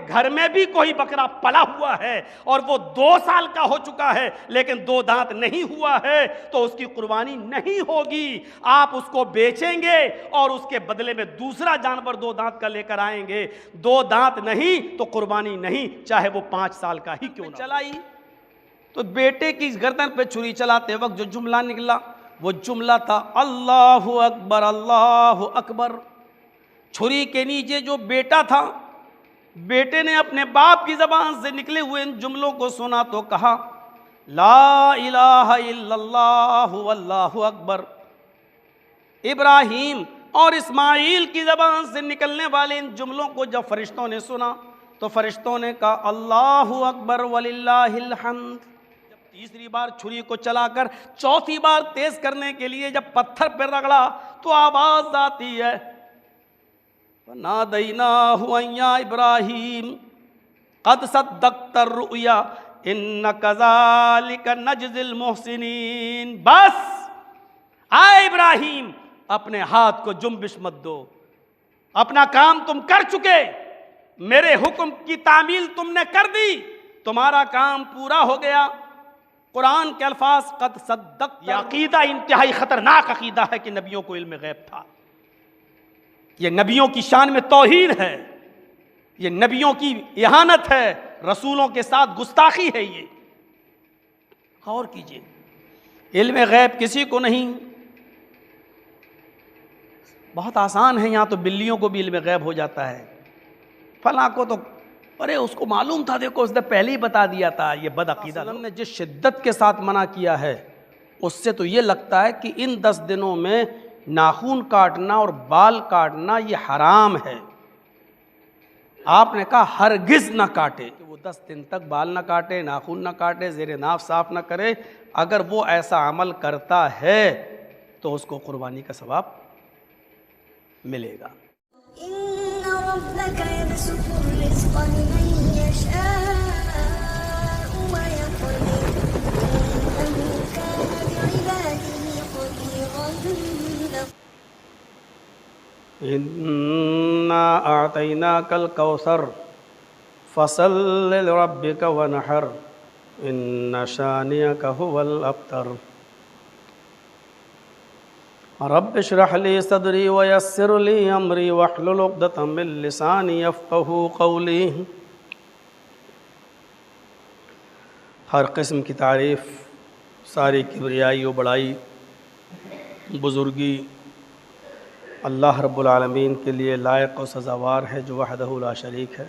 گھر میں بھی کوئی بکرا پلا ہوا ہے اور وہ 2 سال کا ہو چکا ہے لیکن 2 دانت نہیں ہوا ہے تو اس کی قربانی نہیں ہوگی. آپ اس کو بیچیں گے اور اس کے بدلے میں دوسرا جانور 2 دانت کا لے کر آئیں گے. 2 دانت نہیں تو قربانی نہیں، چاہے وہ 5 سال کا ہی کیوں نہ چلائی. تو بیٹے کی گردن پہ چھری چلاتے وقت جو جملہ نکلا وہ جملہ تھا اللہ اکبر اللہ اکبر. چھری کے نیچے جو بیٹا تھا، بیٹے نے اپنے باپ کی زبان سے نکلے ہوئے ان جملوں کو سنا تو کہا لا الہ الا اللہ واللہ اکبر. ابراہیم اور اسماعیل کی زبان سے نکلنے والے ان جملوں کو جب فرشتوں نے سنا تو فرشتوں نے کہا اللہ اکبر وللہ الحمد. جب تیسری بار چھری کو چلا کر چوتھی بار تیز کرنے کے لیے جب پتھر پر رگڑا تو آواز آتی ہے فَنَادَيْنَاهُ أَن يَا إِبْرَاهِيمُ قَدْ صَدَّقْتَ الرُّؤْيَا إِنَّ كَذَلِكَ نَجْزِي الْمُحْسِنِينَ. بس آئے ابراہیم، اپنے ہاتھ کو جنبش مت دو، اپنا کام تم کر چکے، میرے حکم کی تعمیل تم نے کر دی، تمہارا کام پورا ہو گیا. قرآن کے الفاظ قد صدقت. یہ عقیدہ انتہائی خطرناک عقیدہ ہے کہ نبیوں کو علم غیب تھا. یہ نبیوں کی شان میں توہین ہے، یہ نبیوں کی اہانت ہے، رسولوں کے ساتھ گستاخی ہے. یہ غور کیجئے، علم غیب کسی کو نہیں. بہت آسان ہے، یہاں تو بلیوں کو بھی علم غیب ہو جاتا ہے، فلاں کو تو ارے اس کو معلوم تھا، دیکھو اس نے پہلے ہی بتا دیا تھا. یہ بد عقیدہ نے جس شدت کے ساتھ منع کیا ہے اس سے تو یہ لگتا ہے کہ ان 10 دنوں میں ناخن کاٹنا اور بال کاٹنا یہ حرام ہے. آپ نے کہا ہرگز نہ کاٹے، کہ وہ 10 دن تک بال نہ کاٹے، ناخن نہ کاٹے، زیر ناف صاف نہ کرے. اگر وہ ایسا عمل کرتا ہے تو اس کو قربانی کا ثواب ملے گا. إن ربك يبسط الرزق لمن يشاء ويقدر إنه كان بعباده خبيرا بصيرا. إنا أعطيناك الكوثر فصل لربك ونحر إن شانئك هو الأبتر. رب اشرح لي صدري ويسر لي أمري واحلل عقدة من لساني يفقهوا قولي. ہر قسم کی تعریف، ساری کبریائی و بڑائی، بزرگی اللہ رب العالمین کے لیے لائق و سزاوار ہے، جو وحدہ لا شریک ہے،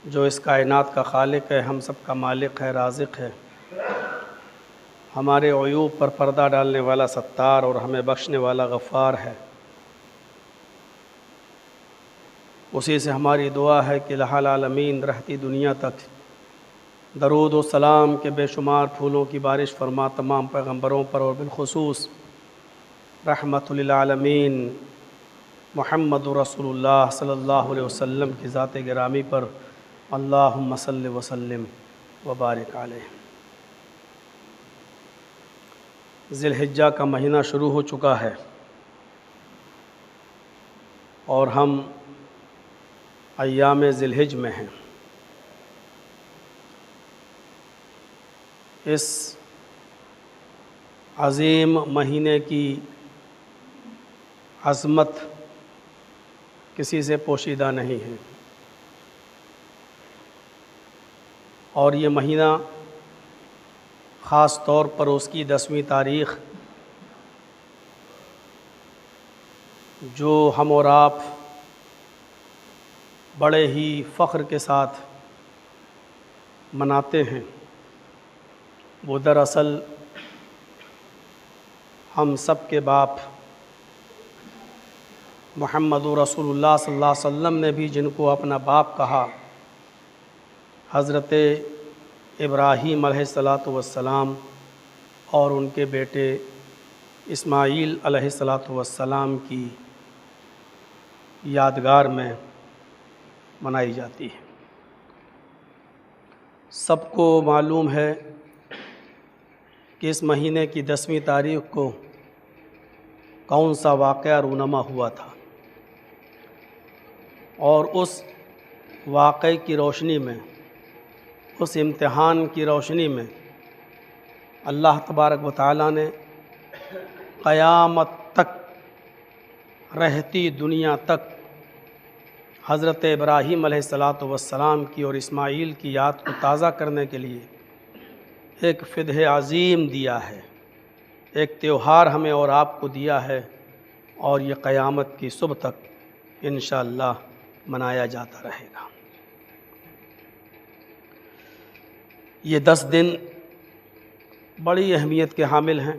جو اس کائنات کا خالق ہے، ہم سب کا مالک ہے، رازق ہے، ہمارے عیوب پر پردہ ڈالنے والا ستار اور ہمیں بخشنے والا غفار ہے. اسی سے ہماری دعا ہے کہ الہ العالمین رہتی دنیا تک درود و سلام کے بے شمار پھولوں کی بارش فرما تمام پیغمبروں پر اور بالخصوص رحمت للعالمین محمد رسول اللہ صلی اللہ علیہ وسلم کی ذات گرامی پر. اللہم صلی وسلم وبارک علیہ. ذی الحجہ کا مہینہ شروع ہو چکا ہے اور ہم ایام ذی الحج میں ہیں. اس عظیم مہینے کی عظمت کسی سے پوشیدہ نہیں ہے اور یہ مہینہ خاص طور پر اس کی 10ویں تاریخ جو ہم اور آپ بڑے ہی فخر کے ساتھ مناتے ہیں، وہ دراصل ہم سب کے باپ محمد رسول اللہ صلی اللہ علیہ وسلم نے بھی جن کو اپنا باپ کہا، حضرت ابراہیم علیہ السلام اور ان کے بیٹے اسماعیل علیہ السلام کی یادگار میں منائی جاتی ہے. سب کو معلوم ہے کہ اس مہینے کی 10ویں تاریخ کو کون سا واقعہ رونما ہوا تھا، اور اس واقعے کی روشنی میں، اس امتحان کی روشنی میں اللہ تبارک و تعالیٰ نے قیامت تک، رہتی دنیا تک حضرت ابراہیم علیہ الصلاۃ والسلام کی اور اسماعیل کی یاد کو تازہ کرنے کے لیے ایک فدح عظیم دیا ہے، ایک تہوار ہمیں اور آپ کو دیا ہے، اور یہ قیامت کی صبح تک انشاءاللہ منایا جاتا رہے گا۔ یہ 10 دن بڑی اہمیت کے حامل ہیں،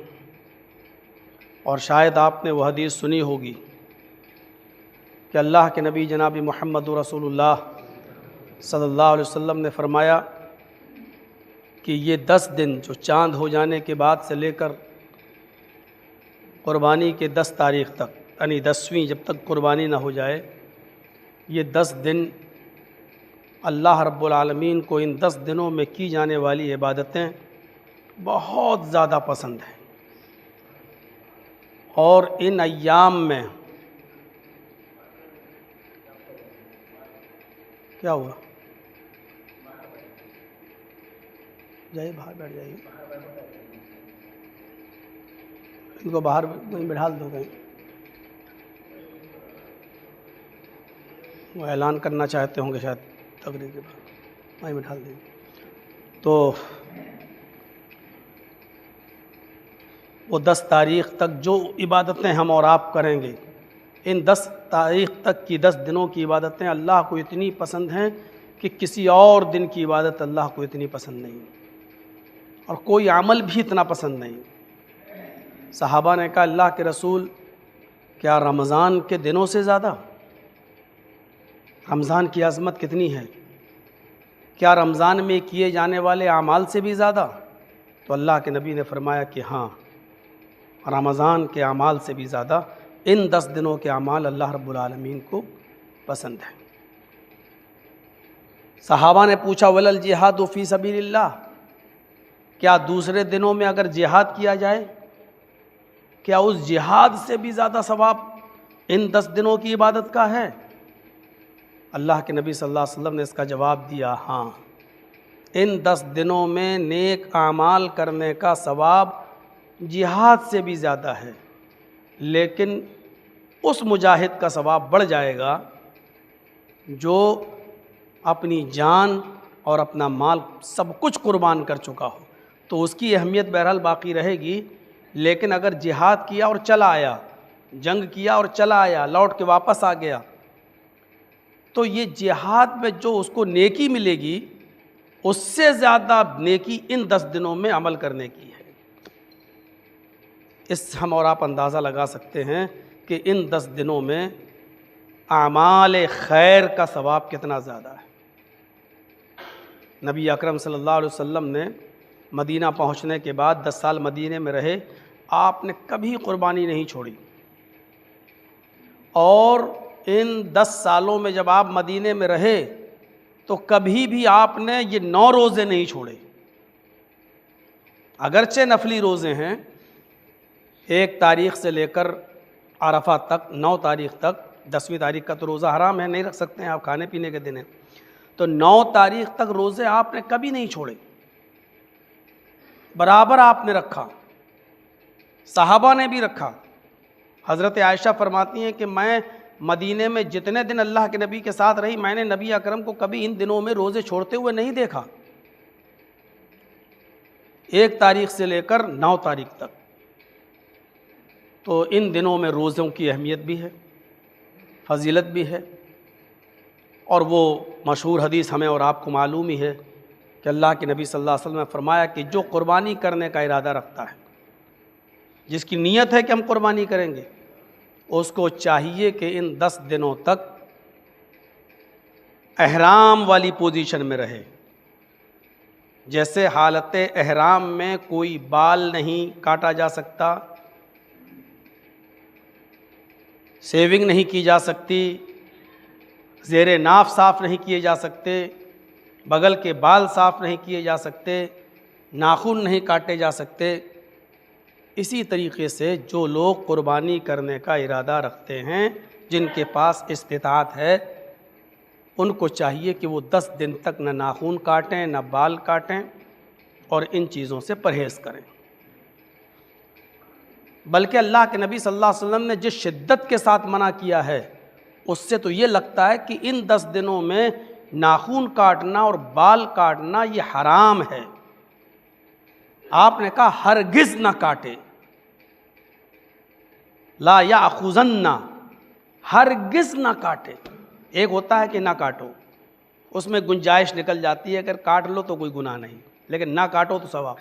اور شاید آپ نے وہ حدیث سنی ہوگی کہ اللہ کے نبی جناب محمد رسول اللہ صلی اللہ علیہ وسلم نے فرمایا کہ یہ 10 دن جو چاند ہو جانے کے بعد سے لے کر قربانی کے 10 تاریخ تک، یعنی 10ویں جب تک قربانی نہ ہو جائے، یہ 10 دن اللہ رب العالمین کو ان 10 دنوں میں کی جانے والی عبادتیں بہت زیادہ پسند ہیں، اور ان ایام میں کیا ہوا؟ جائیے باہر بیٹھ جائیے، ان کو باہر کہیں بٹھا دو، کہیں وہ اعلان کرنا چاہتے ہوں گے شاید تقریر کے بعد، وہیں بٹھا دیں۔ تو وہ 10 تاریخ تک جو عبادتیں ہم اور آپ کریں گے، ان 10 تاریخ تک کی 10 دنوں کی عبادتیں اللہ کو اتنی پسند ہیں کہ کسی اور دن کی عبادت اللہ کو اتنی پسند نہیں، اور کوئی عمل بھی اتنا پسند نہیں۔ صحابہ نے کہا اللہ کے رسول، کیا رمضان کے دنوں سے زیادہ؟ رمضان کی عظمت کتنی ہے، کیا رمضان میں کیے جانے والے اعمال سے بھی زیادہ؟ تو اللہ کے نبی نے فرمایا کہ ہاں، رمضان کے اعمال سے بھی زیادہ ان 10 دنوں کے اعمال اللہ رب العالمین کو پسند ہیں۔ صحابہ نے پوچھا وَلَلْ جِہَادُ فِي سَبِيلِ اللَّهِ، کیا دوسرے دنوں میں اگر جہاد کیا جائے، کیا اس جہاد سے بھی زیادہ ثواب ان 10 دنوں کی عبادت کا ہے؟ اللہ کے نبی صلی اللہ علیہ وسلم نے اس کا جواب دیا، ہاں، ان 10 دنوں میں نیک اعمال کرنے کا ثواب جہاد سے بھی زیادہ ہے، لیکن اس مجاہد کا ثواب بڑھ جائے گا جو اپنی جان اور اپنا مال سب کچھ قربان کر چکا ہو، تو اس کی اہمیت بہرحال باقی رہے گی۔ لیکن اگر جہاد کیا اور چلا آیا، جنگ کیا اور چلا آیا، لوٹ کے واپس آ گیا، تو یہ جہاد میں جو اس کو نیکی ملے گی، اس سے زیادہ نیکی ان 10 دنوں میں عمل کرنے کی ہے۔ اس سے ہم اور آپ اندازہ لگا سکتے ہیں کہ ان 10 دنوں میں اعمال خیر کا ثواب کتنا زیادہ ہے۔ نبی اکرم صلی اللہ علیہ وسلم نے مدینہ پہنچنے کے بعد 10 سال مدینے میں رہے، آپ نے کبھی قربانی نہیں چھوڑی، اور ان 10 سالوں میں جب آپ مدینے میں رہے تو کبھی بھی آپ نے یہ 9 روزے نہیں چھوڑے، اگرچہ نفلی روزے ہیں، 1 تاریخ سے لے کر عرفہ تک، 9 تاریخ تک، 10ویں تاریخ کا تو روزہ حرام ہے، نہیں رکھ سکتے ہیں آپ، کھانے پینے کے دن ہیں، تو 9 تاریخ تک روزے آپ نے کبھی نہیں چھوڑے، برابر آپ نے رکھا، صحابہ نے بھی رکھا۔ حضرت عائشہ فرماتی ہیں کہ میں مدینے میں جتنے دن اللہ کے نبی کے ساتھ رہی، میں نے نبی اکرم کو کبھی ان دنوں میں روزے چھوڑتے ہوئے نہیں دیکھا، 1 تاریخ سے لے کر 9 تاریخ تک۔ تو ان دنوں میں روزوں کی اہمیت بھی ہے، فضیلت بھی ہے، اور وہ مشہور حدیث ہمیں اور آپ کو معلوم ہی ہے کہ اللہ کے نبی صلی اللہ علیہ وسلم نے فرمایا کہ جو قربانی کرنے کا ارادہ رکھتا ہے، جس کی نیت ہے کہ ہم قربانی کریں گے، اس کو چاہیے کہ ان 10 دنوں تک احرام والی پوزیشن میں رہے، جیسے حالت احرام میں کوئی بال نہیں کاٹا جا سکتا، سیونگ نہیں کی جا سکتی، زیر ناف صاف نہیں کیے جا سکتے، بغل کے بال صاف نہیں کیے جا سکتے، ناخن نہیں کاٹے جا سکتے، اسی طریقے سے جو لوگ قربانی کرنے کا ارادہ رکھتے ہیں، جن کے پاس استطاعت ہے، ان کو چاہیے کہ وہ 10 دن تک نہ ناخن کاٹیں نہ بال کاٹیں اور ان چیزوں سے پرہیز کریں۔ بلکہ اللہ کے نبی صلی اللہ علیہ وسلم نے جس شدت کے ساتھ منع کیا ہے اس سے تو یہ لگتا ہے کہ ان 10 دنوں میں ناخن کاٹنا اور بال کاٹنا یہ حرام ہے۔ آپ نے کہا ہرگز نہ کاٹے، لا یاخذن، ہرگز نہ کاٹے۔ ایک ہوتا ہے کہ نہ کاٹو، اس میں گنجائش نکل جاتی ہے، اگر کاٹ لو تو کوئی گناہ نہیں، لیکن نہ کاٹو تو ثواب۔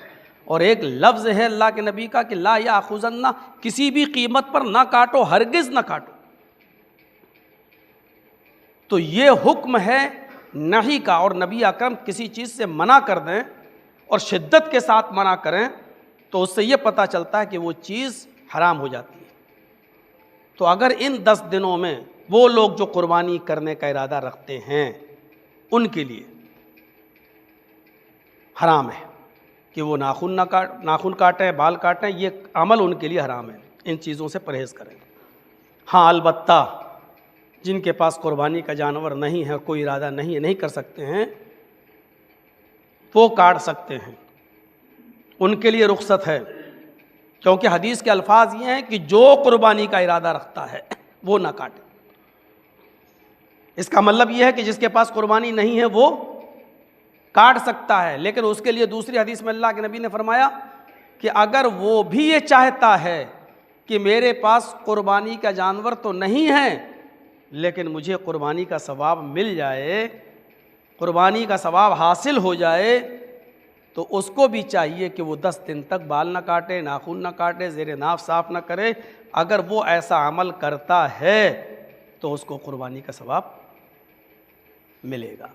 اور ایک لفظ ہے اللہ کے نبی کا کہ لا یاخذن، کسی بھی قیمت پر نہ کاٹو، ہرگز نہ کاٹو۔ تو یہ حکم ہے نہی کا، اور نبی اکرم کسی چیز سے منع کر دیں اور شدت کے ساتھ منع کریں تو اس سے یہ پتہ چلتا ہے کہ وہ چیز حرام ہو جاتی ہے۔ تو اگر ان 10 دنوں میں وہ لوگ جو قربانی کرنے کا ارادہ رکھتے ہیں ان کے لیے حرام ہے کہ وہ ناخن کاٹیں، بال کاٹیں، یہ عمل ان کے لیے حرام ہے، ان چیزوں سے پرہیز کریں۔ ہاں البتہ جن کے پاس قربانی کا جانور نہیں ہے اور کوئی ارادہ نہیں کر سکتے ہیں وہ کاٹ سکتے ہیں، ان کے لیے رخصت ہے، کیونکہ حدیث کے الفاظ یہ ہیں کہ جو قربانی کا ارادہ رکھتا ہے وہ نہ کاٹے۔ اس کا مطلب یہ ہے کہ جس کے پاس قربانی نہیں ہے وہ کاٹ سکتا ہے، لیکن اس کے لیے دوسری حدیث میں اللہ کے نبی نے فرمایا کہ اگر وہ بھی یہ چاہتا ہے کہ میرے پاس قربانی کا جانور تو نہیں ہے لیکن مجھے قربانی کا ثواب مل جائے، قربانی کا ثواب حاصل ہو جائے، تو اس کو بھی چاہیے کہ وہ 10 دن تک بال نہ کاٹے، ناخن نہ کاٹے، زیر ناف صاف نہ کرے۔ اگر وہ ایسا عمل کرتا ہے تو اس کو قربانی کا ثواب ملے گا۔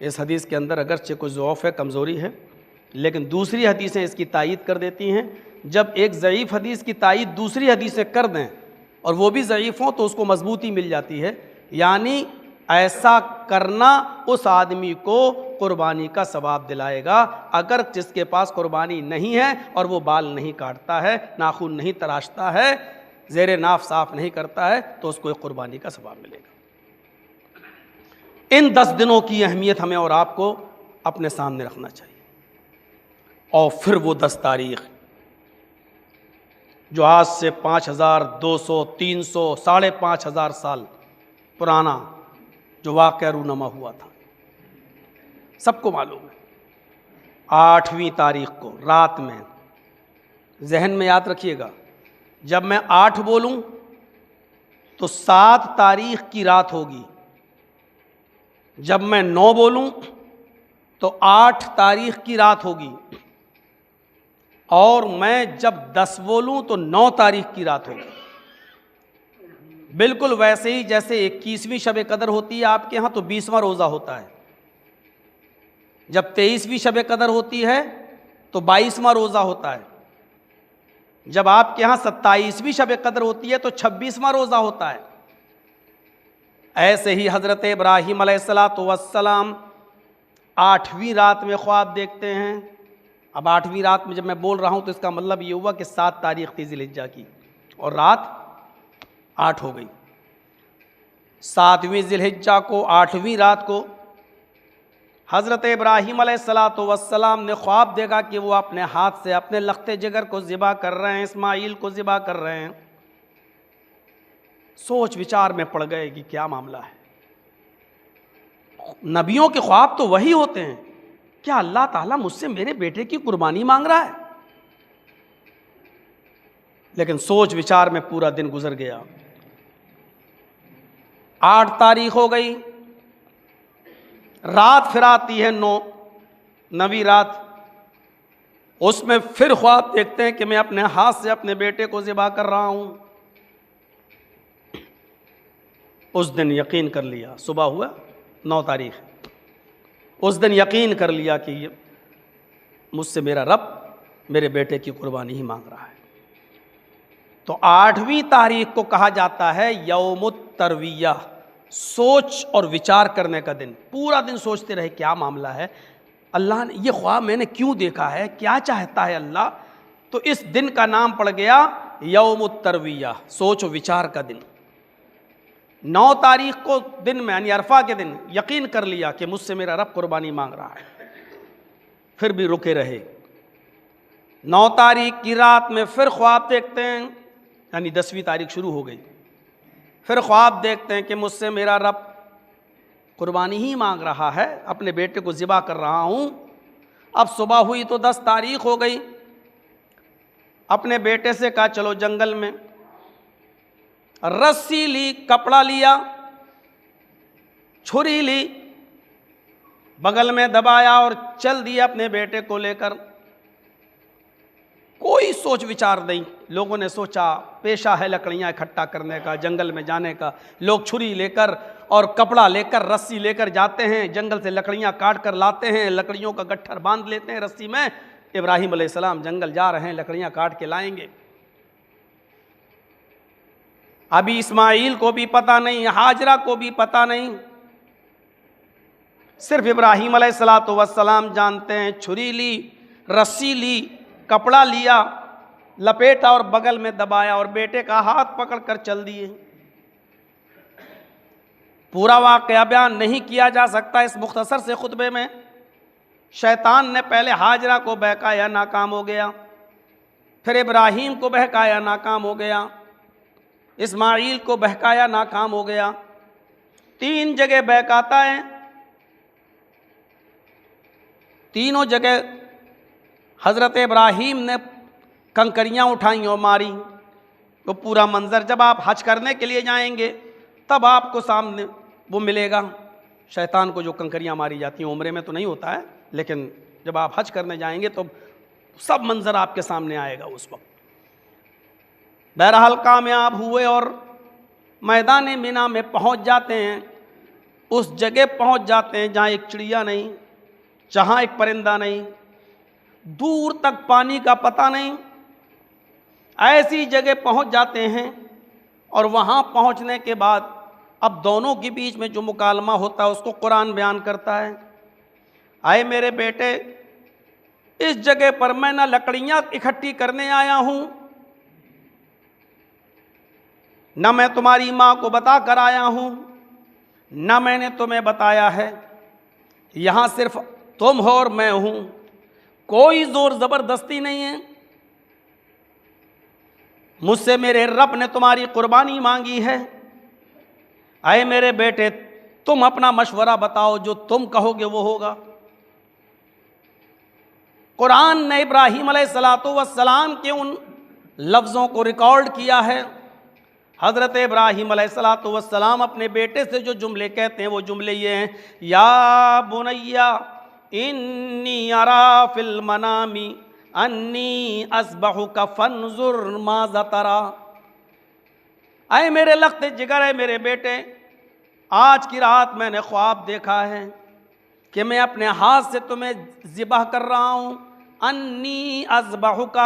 اس حدیث کے اندر اگرچہ کچھ ضعف ہے، کمزوری ہے، لیکن دوسری حدیثیں اس کی تائید کر دیتی ہیں۔ جب ایک ضعیف حدیث کی تائید دوسری حدیثیں کر دیں اور وہ بھی ضعیف ہوں تو اس کو مضبوطی مل جاتی ہے، یعنی ایسا کرنا اس آدمی کو قربانی کا ثواب دلائے گا۔ اگر جس کے پاس قربانی نہیں ہے اور وہ بال نہیں کاٹتا ہے، ناخن نہیں تراشتا ہے، زیر ناف صاف نہیں کرتا ہے، تو اس کو ایک قربانی کا ثواب ملے گا۔ ان 10 دنوں کی اہمیت ہمیں اور آپ کو اپنے سامنے رکھنا چاہیے۔ اور پھر وہ 10 تاریخ جو آج سے 5200، 300، 5500 سال پرانا جو واقعہ رونما ہوا تھا، سب کو معلوم ہے۔ 8ویں تاریخ کو رات میں، ذہن میں یاد رکھیے گا، جب میں 8 بولوں تو 7 تاریخ کی رات ہوگی، جب میں 9 بولوں تو 8 تاریخ کی رات ہوگی، اور میں جب 10 بولوں تو 9 تاریخ کی رات ہوگی۔ بالکل ویسے ہی جیسے 21ویں شب قدر ہوتی ہے آپ کے ہاں تو 20واں روزہ ہوتا ہے، جب 23ویں شب قدر ہوتی ہے تو 22واں روزہ ہوتا ہے، جب آپ کے ہاں 27ویں شب قدر ہوتی ہے تو 26واں روزہ ہوتا ہے۔ ایسے ہی حضرت ابراہیم علیہ السلام 8ویں رات میں خواب دیکھتے ہیں۔ اب 8ویں رات میں جب میں بول رہا ہوں تو اس کا مطلب یہ ہوا کہ 7 تاریخ تھی ذی الحجہ کی اور رات 8 ہو گئی۔ 7ویں ذی الحجہ کو، 8ویں رات کو حضرت ابراہیم علیہ السلام نے خواب دیکھا کہ وہ اپنے ہاتھ سے اپنے لخت جگر کو ذبح کر رہے ہیں، اسماعیل کو ذبح کر رہے ہیں۔ سوچ وچار میں پڑ گئے کہ کیا معاملہ ہے، نبیوں کے خواب تو وہی ہوتے ہیں، کیا اللہ تعالیٰ مجھ سے میرے بیٹے کی قربانی مانگ رہا ہے؟ لیکن سوچ وچار میں پورا دن گزر گیا۔ 8 تاریخ ہو گئی، رات پھر آتی ہے 9ویں رات، اس میں پھر خواب دیکھتے ہیں کہ میں اپنے ہاتھ سے اپنے بیٹے کو ذبح کر رہا ہوں۔ اس دن یقین کر لیا، صبح ہوا 9 تاریخ، اس دن یقین کر لیا کہ یہ مجھ سے میرا رب میرے بیٹے کی قربانی ہی مانگ رہا ہے۔ تو 8ویں تاریخ کو کہا جاتا ہے یوم الترویہ، سوچ اور وچار کرنے کا دن۔ پورا دن سوچتے رہے کیا معاملہ ہے، اللہ نے یہ خواب میں نے کیوں دیکھا ہے، کیا چاہتا ہے اللہ؟ تو اس دن کا نام پڑ گیا یوم الترویہ، سوچ و وچار کا دن۔ 9 تاریخ کو دن میں یعنی عرفہ کے دن یقین کر لیا کہ مجھ سے میرا رب قربانی مانگ رہا ہے، پھر بھی رکے رہے۔ 9 تاریخ کی رات میں پھر خواب دیکھتے ہیں، یعنی 10ویں تاریخ شروع ہو گئی، پھر خواب دیکھتے ہیں کہ مجھ سے میرا رب قربانی ہی مانگ رہا ہے، اپنے بیٹے کو ذبح کر رہا ہوں۔ اب صبح ہوئی تو 10 تاریخ ہو گئی، اپنے بیٹے سے کہا چلو جنگل میں، رسی لی، کپڑا لیا، چھری لی، بغل میں دبایا اور چل دیا اپنے بیٹے کو لے کر۔ کوئی سوچ وچار نہیں، لوگوں نے سوچا پیشہ ہے لکڑیاں اکٹھا کرنے کا، جنگل میں جانے کا، لوگ چھری لے کر اور کپڑا لے کر رسی لے کر جاتے ہیں، جنگل سے لکڑیاں کاٹ کر لاتے ہیں، لکڑیوں کا گٹھر باندھ لیتے ہیں رسی میں۔ ابراہیم علیہ السلام جنگل جا رہے ہیں، لکڑیاں کاٹ کے لائیں گے۔ ابھی اسماعیل کو بھی پتہ نہیں، ہاجرہ کو بھی پتہ نہیں، صرف ابراہیم علیہ السلام جانتے ہیں۔ چھری لی، رسی لی، کپڑا لیا، لپیٹا اور بغل میں دبایا اور بیٹے کا ہاتھ پکڑ کر چل دیے۔ پورا واقعہ بیان نہیں کیا جا سکتا اس مختصر سے خطبے میں۔ شیطان نے پہلے ہاجرہ کو بہکایا، ناکام ہو گیا، پھر ابراہیم کو بہکایا، ناکام ہو گیا، اسماعیل کو بہکایا، ناکام ہو گیا۔ 3 جگہ بہکاتا ہے، تینوں جگہ حضرت ابراہیم نے کنکریاں اٹھائیں اور ماری۔ تو پورا منظر جب آپ حج کرنے کے لیے جائیں گے تب آپ کو سامنے وہ ملے گا، شیطان کو جو کنکریاں ماری جاتی ہیں۔ عمرے میں تو نہیں ہوتا ہے، لیکن جب آپ حج کرنے جائیں گے تو سب منظر آپ کے سامنے آئے گا اس وقت۔ بہرحال کامیاب ہوئے اور میدان مینا میں پہنچ جاتے ہیں، اس جگہ پہنچ جاتے ہیں جہاں ایک چڑیا نہیں، جہاں ایک پرندہ نہیں، دور تک پانی کا پتہ نہیں۔ ایسی جگہ پہنچ جاتے ہیں اور وہاں پہنچنے کے بعد اب دونوں کے بیچ میں جو مکالمہ ہوتا ہے اس کو قرآن بیان کرتا ہے۔ اے میرے بیٹے، اس جگہ پر میں نہ لکڑیاں اکٹھی کرنے آیا ہوں، نہ میں تمہاری ماں کو بتا کر آیا ہوں، نہ میں نے تمہیں بتایا ہے، یہاں صرف تم ہو اور میں ہوں، کوئی زور زبردستی نہیں ہے۔ مجھ سے میرے رب نے تمہاری قربانی مانگی ہے۔ اے میرے بیٹے، تم اپنا مشورہ بتاؤ، جو تم کہو گے وہ ہوگا۔ قرآن نے ابراہیم علیہ السلام کے ان لفظوں کو ریکارڈ کیا ہے۔ حضرت ابراہیم علیہ السلام اپنے بیٹے سے جو جملے کہتے ہیں وہ جملے یہ ہیں، یا بنیا انی ارا فی المنام انی اذبحک فانظر ماذا تری۔ اے میرے لخت جگر، ہے میرے بیٹے، آج کی رات میں نے خواب دیکھا ہے کہ میں اپنے ہاتھ سے تمہیں ذبح کر رہا ہوں، انی اذبحک،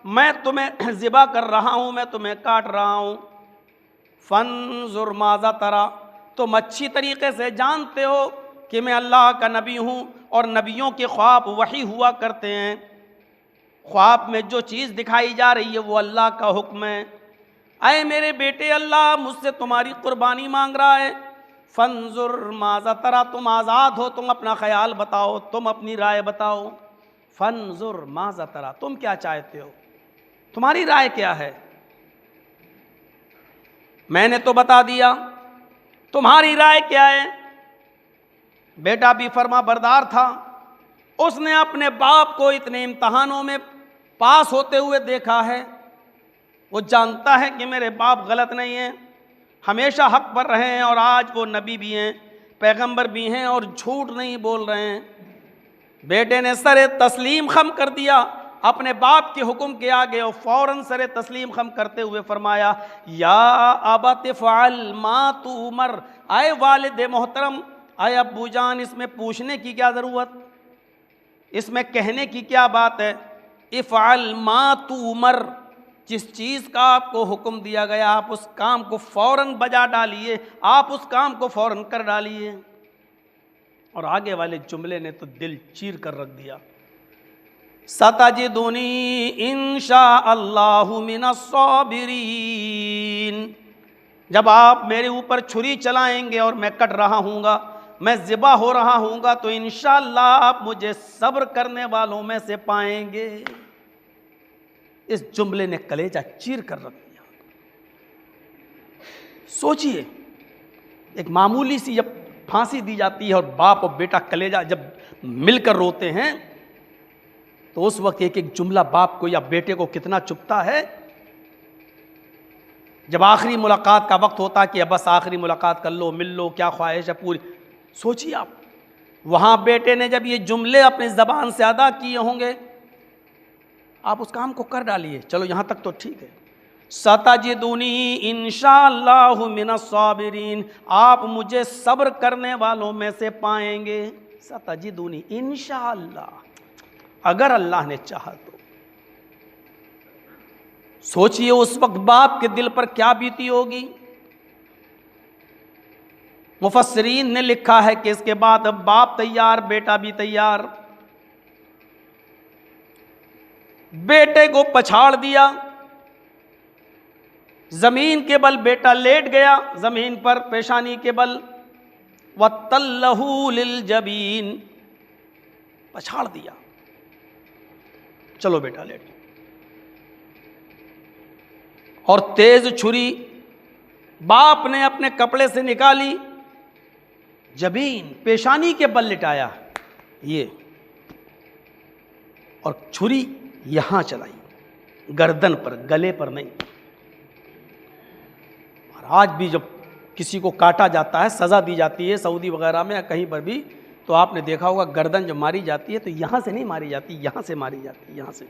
میں تمہیں ذبح کر رہا ہوں، میں تمہیں کاٹ رہا ہوں، فانظر ماذا تری، تم اچھی طریقے سے جانتے ہو کہ میں اللہ کا نبی ہوں اور نبیوں کے خواب وحی ہوا کرتے ہیں، خواب میں جو چیز دکھائی جا رہی ہے وہ اللہ کا حکم ہے۔ اے میرے بیٹے، اللہ مجھ سے تمہاری قربانی مانگ رہا ہے، فانظر ماذا تری، تم آزاد ہو، تم اپنا خیال بتاؤ، تم اپنی رائے بتاؤ۔ فانظر ماذا تری، تم کیا چاہتے ہو، تمہاری رائے کیا ہے؟ میں نے تو بتا دیا، تمہاری رائے کیا ہے؟ بیٹا بھی فرما بردار تھا، اس نے اپنے باپ کو اتنے امتحانوں میں پاس ہوتے ہوئے دیکھا ہے، وہ جانتا ہے کہ میرے باپ غلط نہیں ہیں، ہمیشہ حق پر رہے ہیں، اور آج وہ نبی بھی ہیں، پیغمبر بھی ہیں اور جھوٹ نہیں بول رہے ہیں۔ بیٹے نے سر تسلیم خم کر دیا اپنے باپ کے حکم کے آگے، اور فوراً سر تسلیم خم کرتے ہوئے فرمایا، یا ابت افعل ما تؤمر، اے والد محترم، اے ابو جان، اس میں پوچھنے کی کیا ضرورت، اس میں کہنے کی کیا بات ہے؟ افعل ما تؤمر، جس چیز کا آپ کو حکم دیا گیا آپ اس کام کو فوراً بجا ڈالیے، آپ اس کام کو فوراً کر ڈالیے۔ اور آگے والے جملے نے تو دل چیر کر رکھ دیا، ستجدنی ان شاء اللہ من الصابرین، جب آپ میرے اوپر چھری چلائیں گے اور میں کٹ رہا ہوں گا، میں ذبح ہو رہا ہوں گا، تو انشاءاللہ آپ مجھے صبر کرنے والوں میں سے پائیں گے۔ اس جملے نے کلیجہ چیر کر رکھ دیا۔ سوچئے، ایک معمولی سی جب پھانسی دی جاتی ہے اور باپ اور بیٹا کلیجہ جب مل کر روتے ہیں، تو اس وقت ایک ایک جملہ باپ کو یا بیٹے کو کتنا چبھتا ہے۔ جب آخری ملاقات کا وقت ہوتا کہ بس آخری ملاقات کر لو، مل لو، کیا خواہش ہے پوری، سوچیے آپ، وہاں بیٹے نے جب یہ جملے اپنی زبان سے ادا کیے ہوں گے، آپ اس کام کو کر ڈالیے، چلو یہاں تک تو ٹھیک ہے۔ ستجدونی انشاءاللہ من الصابرین، آپ مجھے صبر کرنے والوں میں سے پائیں گے۔ ستجدونی انشاءاللہ، اگر اللہ نے چاہا تو۔ سوچئے اس وقت باپ کے دل پر کیا بیتی ہوگی۔ مفسرین نے لکھا ہے کہ اس کے بعد اب باپ تیار، بیٹا بھی تیار۔ بیٹے کو پچھاڑ دیا، زمین کے بل بیٹا لیٹ گیا، زمین پر پیشانی کے بل، وَتَلَّهُ لِلْجَبِينِ، پچھاڑ دیا، چلو بیٹا لیٹ۔ اور تیز چھری باپ نے اپنے کپڑے سے نکالی، جبین پیشانی کے بل لٹایا، یہ، اور چھری یہاں چلائی، گردن پر، گلے پر نہیں۔ اور آج بھی جب کسی کو کاٹا جاتا ہے، سزا دی جاتی ہے سعودی وغیرہ میں یا کہیں پر بھی، تو آپ نے دیکھا ہوگا گردن جب ماری جاتی ہے تو یہاں سے نہیں ماری جاتی، یہاں سے ماری جاتی ہے، یہاں سے۔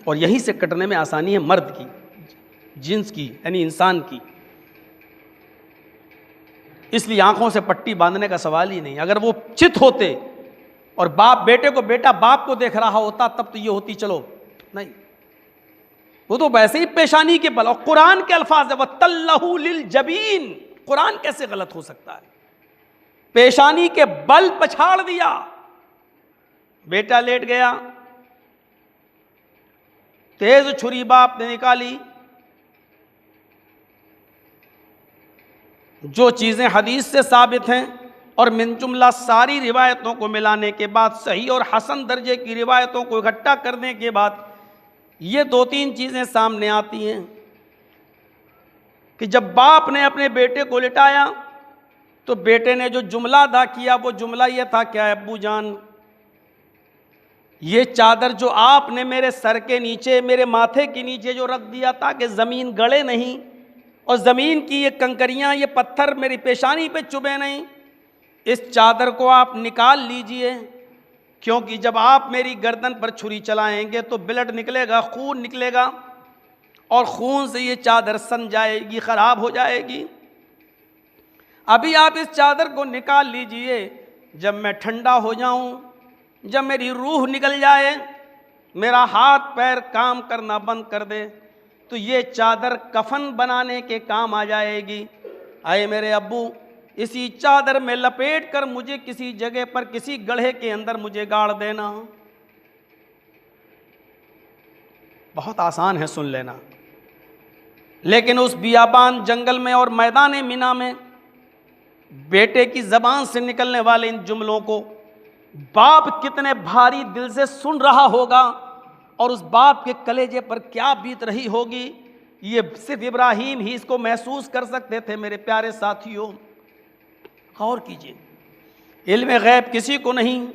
اور یہیں سے کٹنے میں آسانی ہے مرد کی، جنس کی، یعنی انسان کی۔ اس لیے آنکھوں سے پٹی باندھنے کا سوال ہی نہیں۔ اگر وہ چت ہوتے اور باپ بیٹے کو، بیٹا باپ کو دیکھ رہا ہوتا، تب تو یہ ہوتی، چلو نہیں، وہ تو ویسے ہی پیشانی کے بل۔ اور قرآن کے الفاظ ہے وَتَلَّهُ لِلْجَبِينِ، قرآن کیسے غلط ہو سکتا ہے؟ پیشانی کے بل پچھاڑ دیا، بیٹا لیٹ گیا، تیز چھری باپ نے نکالی۔ جو چیزیں حدیث سے ثابت ہیں اور من جملہ ساری روایتوں کو ملانے کے بعد، صحیح اور حسن درجے کی روایتوں کو اکٹھا کرنے کے بعد، یہ دو تین چیزیں سامنے آتی ہیں کہ جب باپ نے اپنے بیٹے کو لٹایا تو بیٹے نے جو جملہ ادا کیا وہ جملہ یہ تھا کہ ابو جان، یہ چادر جو آپ نے میرے سر کے نیچے، میرے ماتھے کے نیچے جو رکھ دیا تاکہ زمین گڑے نہیں اور زمین کی یہ کنکریاں، یہ پتھر میری پیشانی پہ چبھے نہیں، اس چادر کو آپ نکال لیجئے، کیونکہ جب آپ میری گردن پر چھری چلائیں گے تو بلڈ نکلے گا، خون نکلے گا، اور خون سے یہ چادر سن جائے گی، خراب ہو جائے گی۔ ابھی آپ اس چادر کو نکال لیجئے، جب میں ٹھنڈا ہو جاؤں، جب میری روح نکل جائے، میرا ہاتھ پیر کام کرنا بند کر دے، تو یہ چادر کفن بنانے کے کام آ جائے گی۔ اے میرے ابو، اسی چادر میں لپیٹ کر مجھے کسی جگہ پر، کسی گڑھے کے اندر مجھے گاڑ دینا۔ بہت آسان ہے سن لینا، لیکن اس بیابان جنگل میں اور میدان مینا میں بیٹے کی زبان سے نکلنے والے ان جملوں کو باپ کتنے بھاری دل سے سن رہا ہوگا، اور اس باپ کے کلیجے پر کیا بیت رہی ہوگی، یہ صرف ابراہیم ہی اس کو محسوس کر سکتے تھے۔ میرے پیارے ساتھیوں، غور کیجئے، علم غیب کسی کو نہیں۔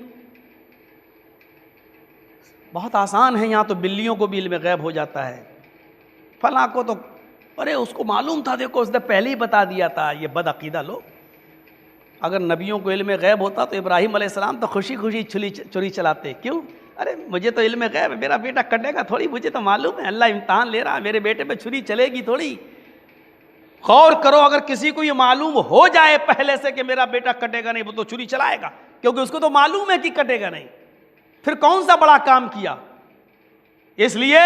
بہت آسان ہے، یہاں تو بلیوں کو بھی علم غیب ہو جاتا ہے، فلاں کو تو ارے اس کو معلوم تھا، دیکھو اس نے پہلے ہی بتا دیا تھا۔ یہ بد عقیدہ لوگ، اگر نبیوں کو علم غیب ہوتا تو ابراہیم علیہ السلام تو خوشی خوشی چھری چلاتے۔ کیوں؟ ارے مجھے تو علم غیب ہے، میرا بیٹا کٹے گا تھوڑی، مجھے تو معلوم ہے، اللہ امتحان لے رہا ہے، میرے بیٹے پہ چھری چلے گی تھوڑی۔ غور کرو، اگر کسی کو یہ معلوم ہو جائے پہلے سے کہ میرا بیٹا کٹے گا نہیں، وہ تو چھری چلائے گا، کیونکہ اس کو تو معلوم ہے کہ کٹے گا نہیں، پھر کون سا بڑا کام کیا۔ اس لیے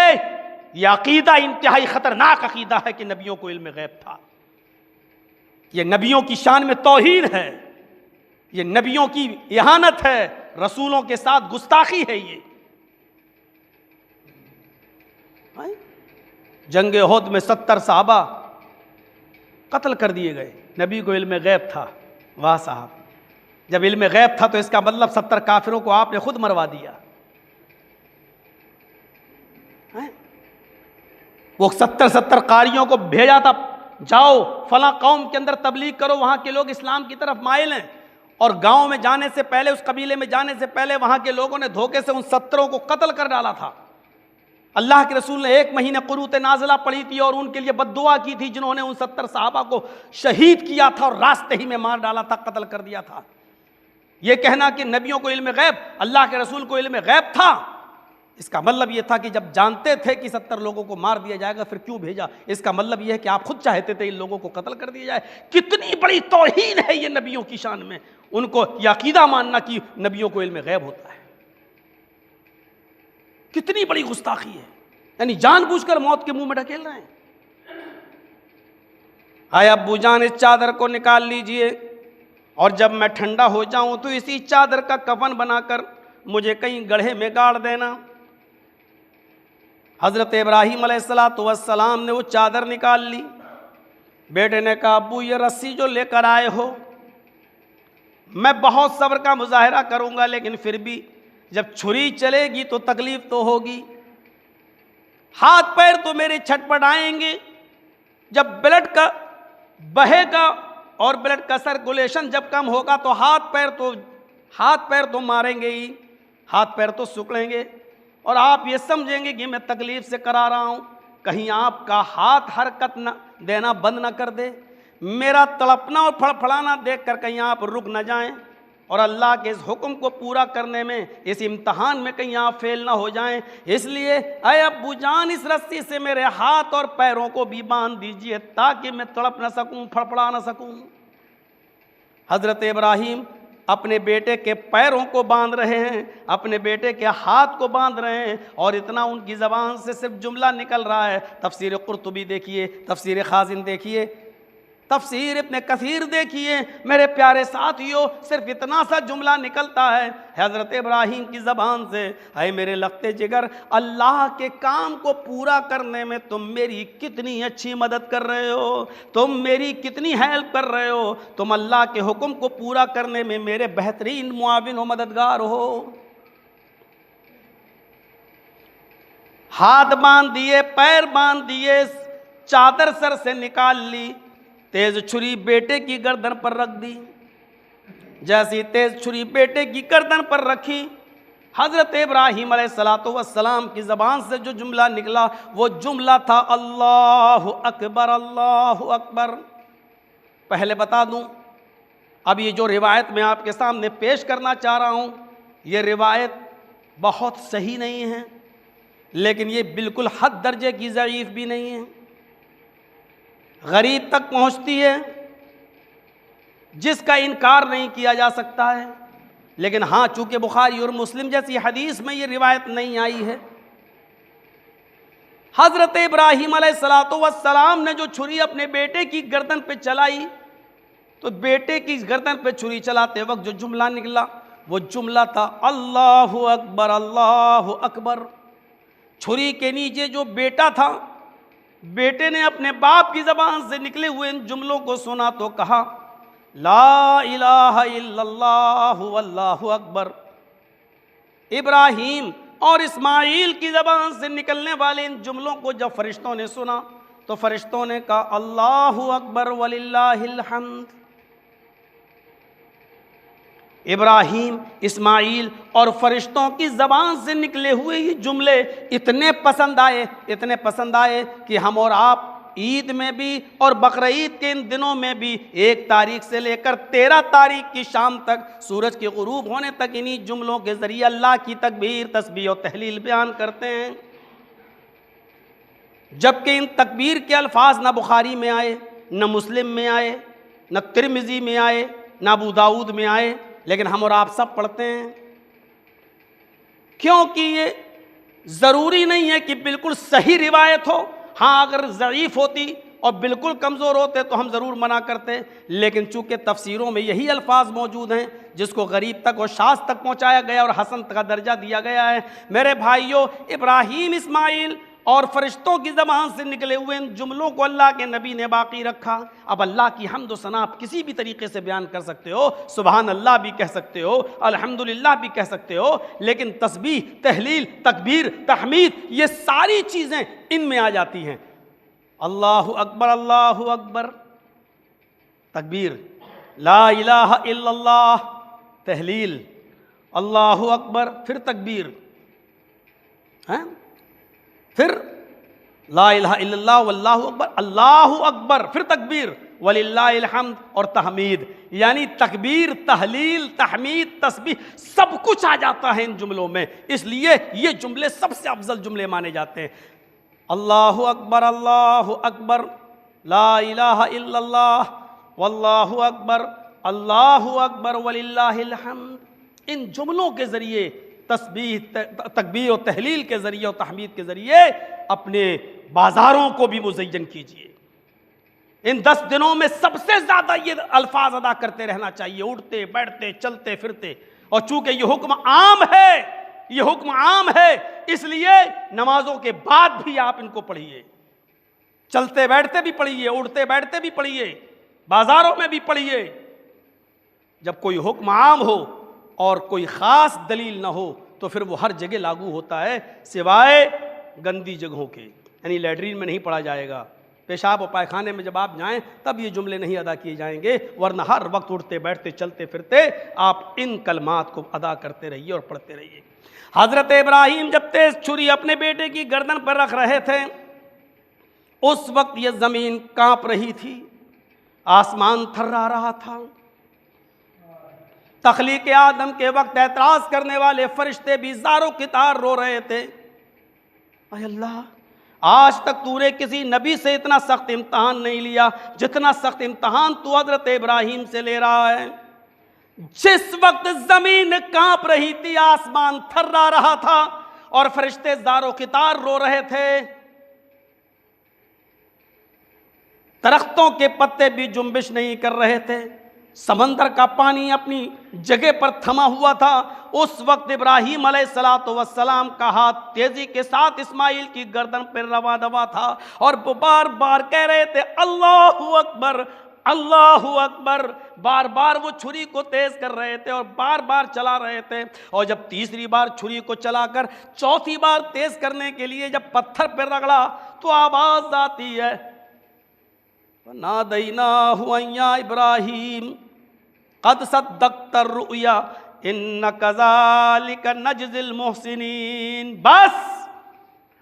یہ عقیدہ انتہائی خطرناک عقیدہ ہے کہ نبیوں کو علم غیب تھا۔ یہ نبیوں کی شان میں توہین ہے، یہ نبیوں کی اہانت ہے، رسولوں کے ساتھ گستاخی ہے۔ یہ جنگ احد میں 70 صحابہ قتل کر دیے گئے. نبی کو علم غیب تھا. واہ صاحب، جب علم غیب تھا تو اس کا مطلب 70 کافروں کو آپ نے خود مروا دیا. وہ 70 قاریوں کو بھیجا تھا، جاؤ فلاں قوم کے اندر تبلیغ کرو، وہاں کے لوگ اسلام کی طرف مائل ہیں. اور گاؤں میں جانے سے پہلے، اس قبیلے میں جانے سے پہلے وہاں کے لوگوں نے دھوکے سے ان 70 کو قتل کر ڈالا تھا. اللہ کے رسول نے 1 مہینے قنوت نازلہ پڑھی تھی اور ان کے لیے بد دعا کی تھی جنہوں نے ان 70 صحابہ کو شہید کیا تھا اور راستے ہی میں مار ڈالا تھا، قتل کر دیا تھا. یہ کہنا کہ نبیوں کو علم غیب، اللہ کے رسول کو علم غیب تھا، اس کا مطلب یہ تھا کہ جب جانتے تھے کہ 70 لوگوں کو مار دیا جائے گا پھر کیوں بھیجا؟ اس کا مطلب یہ ہے کہ آپ خود چاہتے تھے ان لوگوں کو قتل کر دیا جائے. کتنی بڑی توہین ہے یہ نبیوں کی شان میں، ان کو یہ عقیدہ ماننا کہ نبیوں کو علم غیب ہوتا ہے. کتنی بڑی گستاخی ہے، یعنی جان بوجھ کر موت کے منہ میں ڈھکیل رہے ہیں. آئے ابو جان اس چادر کو نکال لیجئے اور جب میں ٹھنڈا ہو جاؤں تو اسی چادر کا کفن بنا کر مجھے کہیں گڑھے میں گاڑ دینا. حضرت ابراہیم علیہ السلام نے وہ چادر نکال لی. بیٹے نے کہا ابو یہ رسی جو لے کر آئے ہو میں بہت صبر کا مظاہرہ کروں گا، لیکن پھر بھی جب چھری چلے گی تو تکلیف تو ہوگی، ہاتھ پیر تو میرے چھٹپٹائیں گے، جب بلڈ کا بہے گا اور بلڈ کا سرکولیشن جب کم ہوگا تو ہاتھ پیر تو ماریں گے ہی، ہاتھ پیر تو سکڑیں گے اور آپ یہ سمجھیں گے کہ میں تکلیف سے کرا رہا ہوں. کہیں آپ کا ہاتھ حرکت نہ دینا بند نہ کر دے، میرا تڑپنا اور پھڑپھڑانا دیکھ کر کہیں آپ رک نہ جائیں اور اللہ کے اس حکم کو پورا کرنے میں، اس امتحان میں کہیں آپ فیل نہ ہو جائیں. اس لیے اے ابو جان اس رسی سے میرے ہاتھ اور پیروں کو بھی باندھ دیجئے تاکہ میں تڑپ نہ سکوں، پھڑپڑا نہ سکوں. حضرت ابراہیم اپنے بیٹے کے پیروں کو باندھ رہے ہیں، اپنے بیٹے کے ہاتھ کو باندھ رہے ہیں اور اتنا ان کی زبان سے صرف جملہ نکل رہا ہے. تفسیر قرطبی دیکھیے، تفسیر خازن دیکھیے، تفسیر ابن کثیر دیکھیے میرے پیارے ساتھیوں، صرف اتنا سا جملہ نکلتا ہے حضرت ابراہیم کی زبان سے، اے میرے لختے جگر، اللہ کے کام کو پورا کرنے میں تم میری کتنی اچھی مدد کر رہے ہو، تم میری کتنی ہیلپ کر رہے ہو، تم اللہ کے حکم کو پورا کرنے میں میرے بہترین معاون و مددگار ہو. ہاتھ باندھ دیے، پیر باندھ دیے، چادر سر سے نکال لی، تیز چھری بیٹے کی گردن پر رکھ دی. جیسی تیز چھری بیٹے کی گردن پر رکھی، حضرت ابراہیم علیہ السلام کی زبان سے جو جملہ نکلا وہ جملہ تھا اللہ اکبر، اللہ اکبر. پہلے بتا دوں، اب یہ جو روایت میں آپ کے سامنے پیش کرنا چاہ رہا ہوں یہ روایت بہت صحیح نہیں ہے، لیکن یہ بالکل حد درجے کی ضعیف بھی نہیں ہے، غریب تک پہنچتی ہے جس کا انکار نہیں کیا جا سکتا ہے. لیکن ہاں چونکہ بخاری اور مسلم جیسی حدیث میں یہ روایت نہیں آئی ہے. حضرت ابراہیم علیہ السلام نے جو چھری اپنے بیٹے کی گردن پہ چلائی تو بیٹے کی گردن پہ چھری چلاتے وقت جو جملہ نکلا وہ جملہ تھا اللہ اکبر، اللہ اکبر. چھری کے نیچے جو بیٹا تھا، بیٹے نے اپنے باپ کی زبان سے نکلے ہوئے ان جملوں کو سنا تو کہا لا الہ الا اللہ واللہ اکبر. ابراہیم اور اسماعیل کی زبان سے نکلنے والے ان جملوں کو جب فرشتوں نے سنا تو فرشتوں نے کہا اللہ اکبر وللہ الحمد. ابراہیم، اسماعیل اور فرشتوں کی زبان سے نکلے ہوئے یہ جملے اتنے پسند آئے کہ ہم اور آپ عید میں بھی اور بقرعید کے ان دنوں میں بھی 1 تاریخ سے لے کر 13 تاریخ کی شام تک، سورج کے غروب ہونے تک انہی جملوں کے ذریعے اللہ کی تکبیر، تسبیح و تحلیل بیان کرتے ہیں. جبکہ ان تکبیر کے الفاظ نہ بخاری میں آئے، نہ مسلم میں آئے، نہ ترمذی میں آئے، نہ ابو داؤد میں آئے، لیکن ہم اور آپ سب پڑھتے ہیں. کیونکہ یہ ضروری نہیں ہے کہ بالکل صحیح روایت ہو. ہاں اگر ضعیف ہوتی اور بالکل کمزور ہوتے تو ہم ضرور منع کرتے، لیکن چونکہ تفسیروں میں یہی الفاظ موجود ہیں جس کو غریب تک اور شاذ تک پہنچایا گیا اور حسن کا درجہ دیا گیا ہے. میرے بھائیوں، ابراہیم، اسماعیل اور فرشتوں کی زبان سے نکلے ہوئے ان جملوں کو اللہ کے نبی نے باقی رکھا۔ اب اللہ کی حمد و ثنا آپ کسی بھی طریقے سے بیان کر سکتے ہو، سبحان اللہ بھی کہہ سکتے ہو، الحمدللہ بھی کہہ سکتے ہو، لیکن تسبیح، تحلیل، تکبیر، تحمید، یہ ساری چیزیں ان میں آ جاتی ہیں۔ اللہ اکبر، اللہ اکبر، تکبیر، لا الہ الا اللہ، تحلیل، اللہ اکبر، پھر تکبیر، پھر لا الہ الا اللہ واللہ اکبر، اللہ اکبر، پھر تکبیر، وللہ الحمد، اور تحمید۔ یعنی تکبیر، تحلیل، تحمید، تسبیح سب کچھ آ جاتا ہے ان جملوں میں، اس لیے یہ جملے سب سے افضل جملے مانے جاتے ہیں۔ اللہ اکبر، اللہ اکبر، لا الہ الا اللہ واللہ اکبر، اللہ اکبر وللہ الحمد، ان جملوں کے ذریعے تسبیح، تکبیر و تحلیل کے ذریعے اور تحمید کے ذریعے اپنے بازاروں کو بھی مزین کیجیے۔ ان 10 دنوں میں سب سے زیادہ یہ الفاظ ادا کرتے رہنا چاہیے، اٹھتے بیٹھتے چلتے پھرتے، اور چونکہ یہ حکم عام ہے، یہ حکم عام ہے، اس لیے نمازوں کے بعد بھی آپ ان کو پڑھیے، چلتے بیٹھتے بھی پڑھیے، اٹھتے بیٹھتے بھی پڑھیے، بازاروں میں بھی پڑھیے۔ جب کوئی حکم عام ہو اور کوئی خاص دلیل نہ ہو تو پھر وہ ہر جگہ لاگو ہوتا ہے، سوائے گندی جگہوں کے، یعنی لیٹرین میں نہیں پڑھا جائے گا، پیشاب و پائخانے میں جب آپ جائیں تب یہ جملے نہیں ادا کیے جائیں گے، ورنہ ہر وقت اٹھتے بیٹھتے چلتے پھرتے آپ ان کلمات کو ادا کرتے رہیے اور پڑھتے رہیے۔ حضرت ابراہیم جب تیز چھری اپنے بیٹے کی گردن پر رکھ رہے تھے، اس وقت یہ زمین کانپ رہی تھی، آسمان تھرا رہا تھا۔ تخلیق آدم کے وقت اعتراض کرنے والے فرشتے بھی زاروں کی طرح رو رہے تھے، اے اللہ، آج تک تو نے کسی نبی سے اتنا سخت امتحان نہیں لیا جتنا سخت امتحان تو حضرت ابراہیم سے لے رہا ہے۔ جس وقت زمین کانپ رہی تھی، آسمان تھرا رہا تھا اور فرشتے زاروں کی طرح رو رہے تھے، درختوں کے پتے بھی جنبش نہیں کر رہے تھے، سمندر کا پانی اپنی جگہ پر تھما ہوا تھا، اس وقت ابراہیم علیہ السلام کا ہاتھ تیزی کے ساتھ اسماعیل کی گردن پر رواں دوا تھا، اور وہ بار بار کہہ رہے تھے اللہ اکبر، اللہ اکبر، بار بار وہ چھری کو تیز کر رہے تھے اور بار بار چلا رہے تھے، اور جب تیسری بار چھری کو چلا کر چوتھی بار تیز کرنے کے لیے جب پتھر پر رگڑا تو آواز آتی ہے، نادیناہ ان یا ابراہیم قد صدقت الرؤیا ان کذالک نجزی المحسنین۔ بس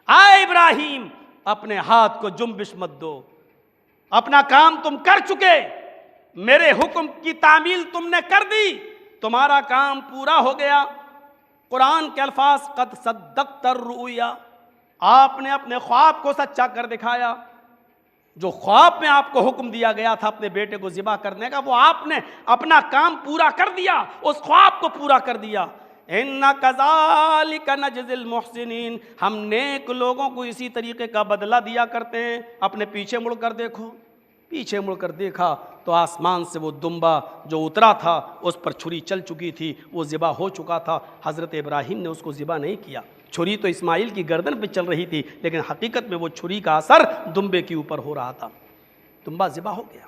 اے ابراہیم، اپنے ہاتھ کو جنبش مت دو، اپنا کام تم کر چکے، میرے حکم کی تعمیل تم نے کر دی، تمہارا کام پورا ہو گیا۔ قرآن کے الفاظ قد صدقت الرؤیا، آپ نے اپنے خواب کو سچا کر دکھایا، جو خواب میں آپ کو حکم دیا گیا تھا اپنے بیٹے کو ذبح کرنے کا، وہ آپ نے اپنا کام پورا کر دیا، اس خواب کو پورا کر دیا۔ اِنَّ كَذَلِكَ نَجْزِي الْمُحْسِنِينَ، ہم نیک لوگوں کو اسی طریقے کا بدلہ دیا کرتے ہیں۔ اپنے پیچھے مڑ کر دیکھو، پیچھے مڑ کر دیکھا تو آسمان سے وہ دمبا جو اترا تھا اس پر چھری چل چکی تھی، وہ ذبح ہو چکا تھا، حضرت ابراہیم نے اس کو ذبح نہیں کیا۔ چھری تو اسماعیل کی گردن پہ چل رہی تھی، لیکن حقیقت میں وہ چھری کا اثر دمبے کے اوپر ہو رہا تھا، دمبا ذبح ہو گیا۔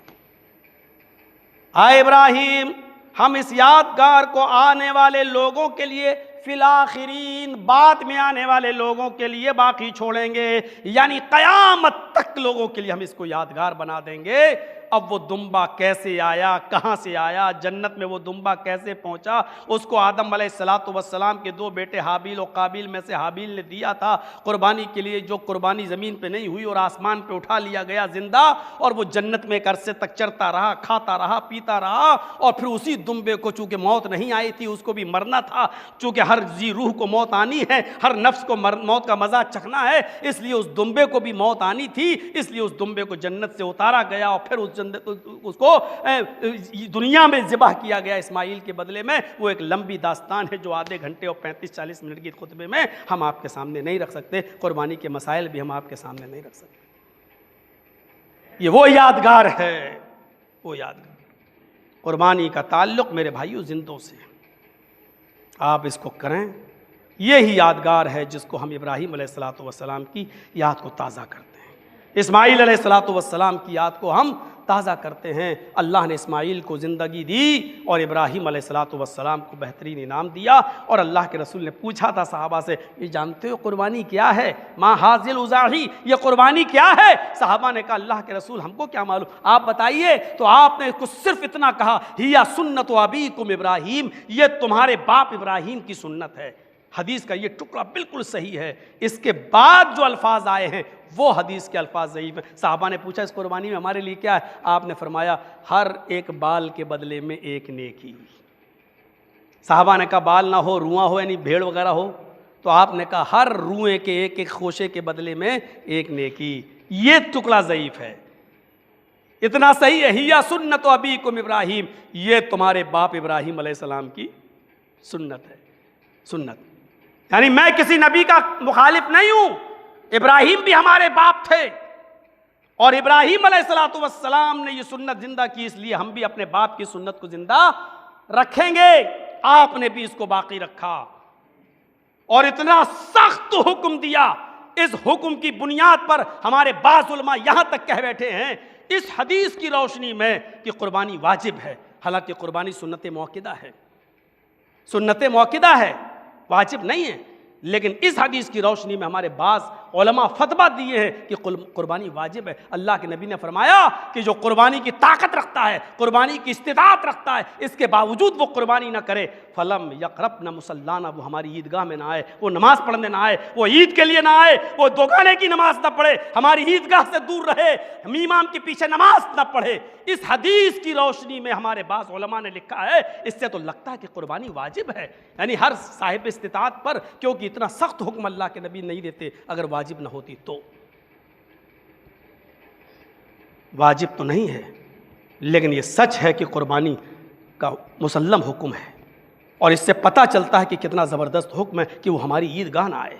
اے ابراہیم، ہم اس یادگار کو آنے والے لوگوں کے لیے فی الآخرین، بعد میں آنے والے لوگوں کے لیے باقی چھوڑیں گے، یعنی قیامت تک لوگوں کے لیے ہم اس کو یادگار بنا دیں گے۔ اب وہ دمبا کیسے آیا، کہاں سے آیا، جنت میں وہ دمبا کیسے پہنچا، اس کو آدم علیہ السلام کے 2 بیٹے حابیل و قابیل میں سے حابیل نے دیا تھا قربانی کے لیے، جو قربانی زمین پہ نہیں ہوئی اور آسمان پہ اٹھا لیا گیا زندہ، اور وہ جنت میں ایک عرصے تک چرتا رہا، کھاتا رہا، پیتا رہا، اور پھر اسی دمبے کو چونکہ موت نہیں آئی تھی اس کو بھی مرنا تھا، چونکہ ہر ذی روح کو موت آنی ہے، ہر نفس کو موت کا مزہ چکھنا ہے، اس لیے اس دمبے کو بھی موت آنی تھی، اس لیے اس دمبے کو جنت سے اتارا گیا اور پھر اس کو دنیا میں ذبح کیا گیا اسماعیل کے بدلے میں۔ وہ ایک لمبی داستان ہے جو آدھے گھنٹے اور 35-40 منٹ کی خطبے میں ہم آپ کے سامنے نہیں رکھ سکتے، قربانی کے مسائل بھی ہم آپ کے سامنے نہیں رکھ سکتے۔ یہ وہ یادگار ہے، وہ یادگار۔ قربانی کا تعلق میرے بھائیوں زندوں سے، آپ اس کو کریں یہی یادگار ہے جس کو ہم ابراہیم علیہ الصلوۃ والسلام کی یاد کو تازہ کرتے ہیں، اسماعیل علیہ الصلوۃ والسلام کی یاد کو ہم تازہ کرتے ہیں۔ اللہ نے اسماعیل کو زندگی دی اور ابراہیم علیہ الصلوۃ والسلام کو بہترین انعام دیا، اور اللہ کے رسول نے پوچھا تھا صحابہ سے، یہ جانتے ہو قربانی کیا ہے؟ ما حاضل اضاحی، یہ قربانی کیا ہے؟ صحابہ نے کہا اللہ کے رسول ہم کو کیا معلوم، آپ بتائیے۔ تو آپ نے کچھ صرف اتنا کہا، ہیا سنت ابیکم ابراہیم، یہ تمہارے باپ ابراہیم کی سنت ہے۔ حدیث کا یہ ٹکڑا بالکل صحیح ہے، اس کے بعد جو الفاظ آئے ہیں وہ حدیث کے الفاظ ضعیف ہیں۔ صحابہ نے پوچھا اس قربانی میں ہمارے لیے کیا ہے؟ آپ نے فرمایا ہر ایک بال کے بدلے میں ایک نیکی۔ صحابہ نے کہا بال نہ ہو، رواں ہو، یعنی بھیڑ وغیرہ ہو، تو آپ نے کہا ہر روئے کے ایک ایک خوشے کے بدلے میں ایک نیکی۔ یہ ٹکڑا ضعیف ہے، اتنا صحیح ہے ہیا سنت ابیکم ابراہیم، یہ تمہارے باپ ابراہیم علیہ السلام کی سنت ہے۔ سنت یعنی میں کسی نبی کا مخالف نہیں ہوں، ابراہیم بھی ہمارے باپ تھے، اور ابراہیم علیہ الصلوۃ والسلام نے یہ سنت زندہ کی، اس لیے ہم بھی اپنے باپ کی سنت کو زندہ رکھیں گے۔ آپ نے بھی اس کو باقی رکھا اور اتنا سخت حکم دیا، اس حکم کی بنیاد پر ہمارے بعض علماء یہاں تک کہہ بیٹھے ہیں اس حدیث کی روشنی میں کہ قربانی واجب ہے، حالانکہ قربانی سنت موقدہ ہے، سنت موقدہ ہے، واجب نہیں ہے، لیکن اس حدیث کی روشنی میں ہمارے بعض علماء فتویٰ دیے ہیں کہ قربانی واجب ہے۔ اللہ کے نبی نے فرمایا کہ جو قربانی کی طاقت رکھتا ہے، قربانی کی استطاعت رکھتا ہے، اس کے باوجود وہ قربانی نہ کرے، فلم یقربن مصلانا، وہ ہماری عیدگاہ میں نہ آئے، وہ نماز پڑھنے نہ آئے، وہ عید کے لیے نہ آئے، وہ دوگانے کی نماز نہ پڑھے، ہماری عیدگاہ سے دور رہے، امام کے پیچھے نماز نہ پڑھے۔ اس حدیث کی روشنی میں ہمارے بعض علماء نے لکھا ہے، اس سے تو لگتا ہے کہ قربانی واجب ہے، یعنی ہر صاحب استطاعت پر، کیونکہ اتنا سخت حکم اللہ کے نبی نہیں دیتے اگر واجب نہ ہوتی تو۔ واجب تو نہیں ہے، لیکن یہ سچ ہے کہ قربانی کا مسلم حکم ہے، اور اس سے پتہ چلتا ہے کہ کتنا زبردست حکم ہے کہ وہ ہماری عیدگاہ نہ آئے۔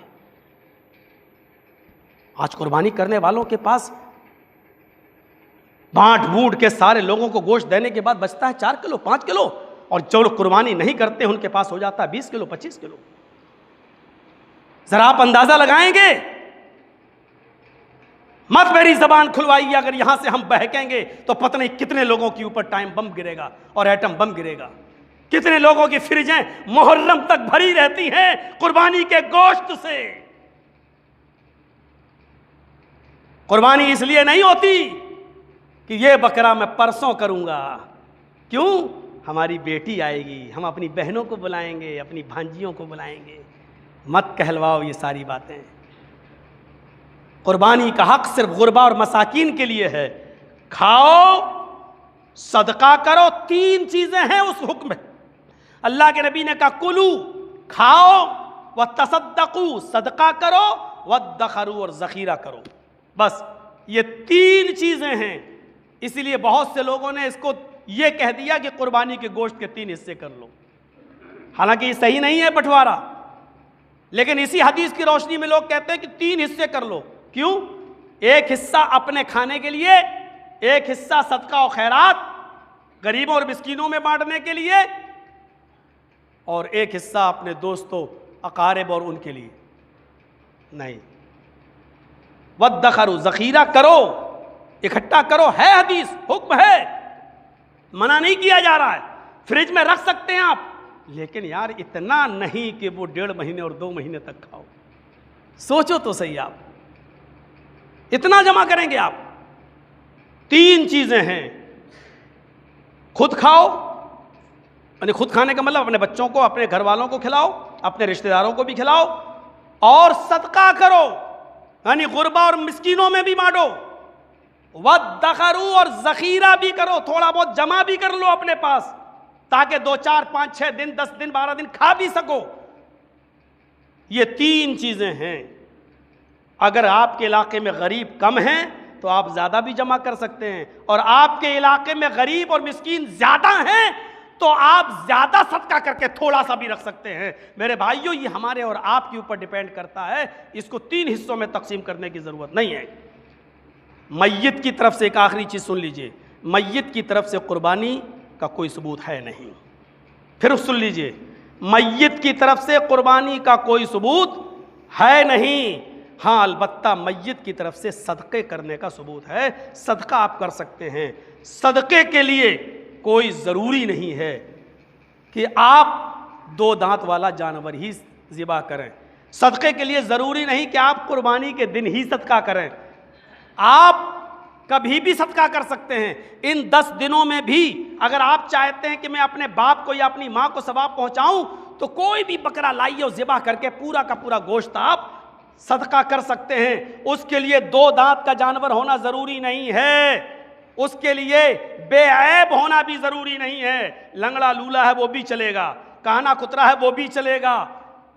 آج قربانی کرنے والوں کے پاس بانٹ بوٹ کے سارے لوگوں کو گوشت دینے کے بعد بچتا ہے 4 کلو 5 کلو، اور جو لوگ قربانی نہیں کرتے ان کے پاس ہو جاتا ہے 20 کلو 25 کلو۔ ذرا آپ اندازہ لگائیں گے، مت میری زبان کھلوائیے، اگر یہاں سے ہم بہکیں گے تو پتہ نہیں کتنے لوگوں کے اوپر ٹائم بم گرے گا اور ایٹم بم گرے گا، کتنے لوگوں کی فریجیں محرم تک بھری رہتی ہیں قربانی کے گوشت سے۔ قربانی اس لیے نہیں ہوتی کہ یہ بکرا میں پرسوں کروں گا، کیوں؟ ہماری بیٹی آئے گی، ہم اپنی بہنوں کو بلائیں گے، اپنی بھانجیوں کو بلائیں گے۔ مت کہلواؤ یہ ساری باتیں۔ قربانی کا حق صرف غربا اور مساکین کے لیے ہے۔ کھاؤ، صدقہ کرو، 3 چیزیں ہیں اس حکم میں۔ اللہ کے نبی نے کہا کلو، کھاؤ، وتصدقوا، صدقہ کرو، وادخروا، اور ذخیرہ کرو، بس یہ 3 چیزیں ہیں۔ اسی لیے بہت سے لوگوں نے اس کو یہ کہہ دیا کہ قربانی کے گوشت کے 3 حصے کر لو، حالانکہ یہ صحیح نہیں ہے بٹوارا، لیکن اسی حدیث کی روشنی میں لوگ کہتے ہیں کہ 3 حصے کر لو۔ کیوں؟ 1 حصہ اپنے کھانے کے لیے، 1 حصہ صدقہ و خیرات، غریبوں اور مسکینوں میں بانٹنے کے لیے، اور 1 حصہ اپنے دوستوں اقارب اور ان کے لیے۔ نہیں، وادخروا، ذخیرہ کرو، اکٹھا کرو، ہے حدیث، حکم ہے، منع نہیں کیا جا رہا ہے۔ فریج میں رکھ سکتے ہیں آپ، لیکن یار اتنا نہیں کہ وہ 1.5 مہینے اور 2 مہینے تک کھاؤ۔ سوچو تو صحیح، آپ اتنا جمع کریں گے آپ؟ 3 چیزیں ہیں، خود کھاؤ، یعنی خود کھانے کا مطلب اپنے بچوں کو، اپنے گھر والوں کو کھلاؤ، اپنے رشتہ داروں کو بھی کھلاؤ، اور صدقہ کرو، یعنی غربا اور مسکینوں میں بھی بانٹو، وادخروا، اور ذخیرہ بھی کرو، تھوڑا بہت جمع بھی کر لو اپنے پاس، تاکہ 2 4 5 6 دن 10 دن 12 دن کھا بھی سکو۔ یہ 3 چیزیں ہیں۔ اگر آپ کے علاقے میں غریب کم ہیں تو آپ زیادہ بھی جمع کر سکتے ہیں، اور آپ کے علاقے میں غریب اور مسکین زیادہ ہیں تو آپ زیادہ صدقہ کر کے تھوڑا سا بھی رکھ سکتے ہیں۔ میرے بھائیو، یہ ہمارے اور آپ کے اوپر ڈیپینڈ کرتا ہے، اس کو 3 حصوں میں تقسیم کرنے کی ضرورت نہیں ہے۔ میت کی طرف سے ایک آخری چیز سن لیجئے، میت کی طرف سے قربانی کا کوئی ثبوت ہے نہیں۔ پھر سن لیجئے، میت کی طرف سے قربانی کا کوئی ثبوت ہے نہیں، ہاں البتہ میت کی طرف سے صدقے کرنے کا ثبوت ہے، صدقہ آپ کر سکتے ہیں۔ صدقے کے لیے کوئی ضروری نہیں ہے کہ آپ 2 دانت والا جانور ہی ذبح کریں، صدقے کے لیے ضروری نہیں کہ آپ قربانی کے دن ہی صدقہ کریں، آپ کبھی بھی صدقہ کر سکتے ہیں۔ ان 10 دنوں میں بھی اگر آپ چاہتے ہیں کہ میں اپنے باپ کو یا اپنی ماں کو ثواب پہنچاؤں تو کوئی بھی بکرا لائیے اور ذبح کر کے پورا کا پورا گوشت آپ صدقہ کر سکتے ہیں۔ اس کے لیے 2 دانت کا جانور ہونا ضروری نہیں ہے، اس کے لیے بے عیب ہونا بھی ضروری نہیں ہے، لنگڑا لولا ہے وہ بھی چلے گا، کانا کترا ہے وہ بھی چلے گا،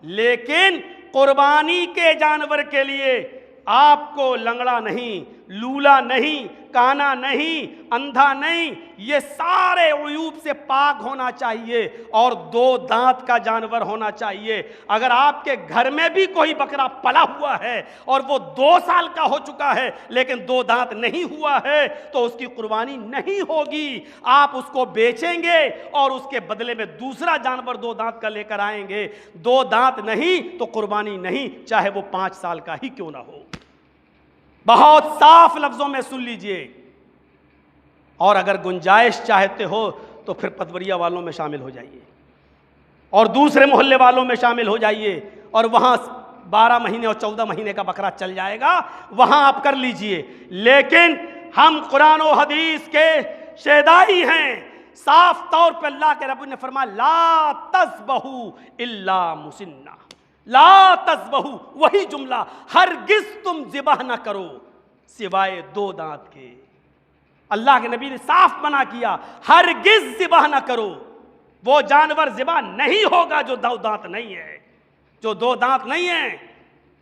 لیکن قربانی کے جانور کے لیے آپ کو لنگڑا نہیں، لولا نہیں، کانا نہیں، اندھا نہیں، یہ سارے عیوب سے پاک ہونا چاہیے اور 2 دانت کا جانور ہونا چاہیے۔ اگر آپ کے گھر میں بھی کوئی بکرا پلا ہوا ہے اور وہ 2 سال کا ہو چکا ہے لیکن 2 دانت نہیں ہوا ہے تو اس کی قربانی نہیں ہوگی، آپ اس کو بیچیں گے اور اس کے بدلے میں دوسرا جانور 2 دانت کا لے کر آئیں گے۔ 2 دانت نہیں تو قربانی نہیں، چاہے وہ 5 سال کا ہی کیوں نہ ہو۔ بہت صاف لفظوں میں سن لیجئے، اور اگر گنجائش چاہتے ہو تو پھر پتوریا والوں میں شامل ہو جائیے اور دوسرے محلے والوں میں شامل ہو جائیے اور وہاں 12 مہینے اور 14 مہینے کا بکرا چل جائے گا، وہاں آپ کر لیجئے۔ لیکن ہم قرآن و حدیث کے شہدائی ہیں، صاف طور پہ اللہ کے رب نے فرمایا لا تذبحوا الا مسنہ، لا تذبحوا، وہی جملہ، ہرگز تم ذبح نہ کرو سوائے 2 دانت کے۔ اللہ کے نبی نے صاف منع کیا، ہرگز ذبح نہ کرو، وہ جانور ذبح نہیں ہوگا جو 2 دانت نہیں ہے، جو 2 دانت نہیں ہے،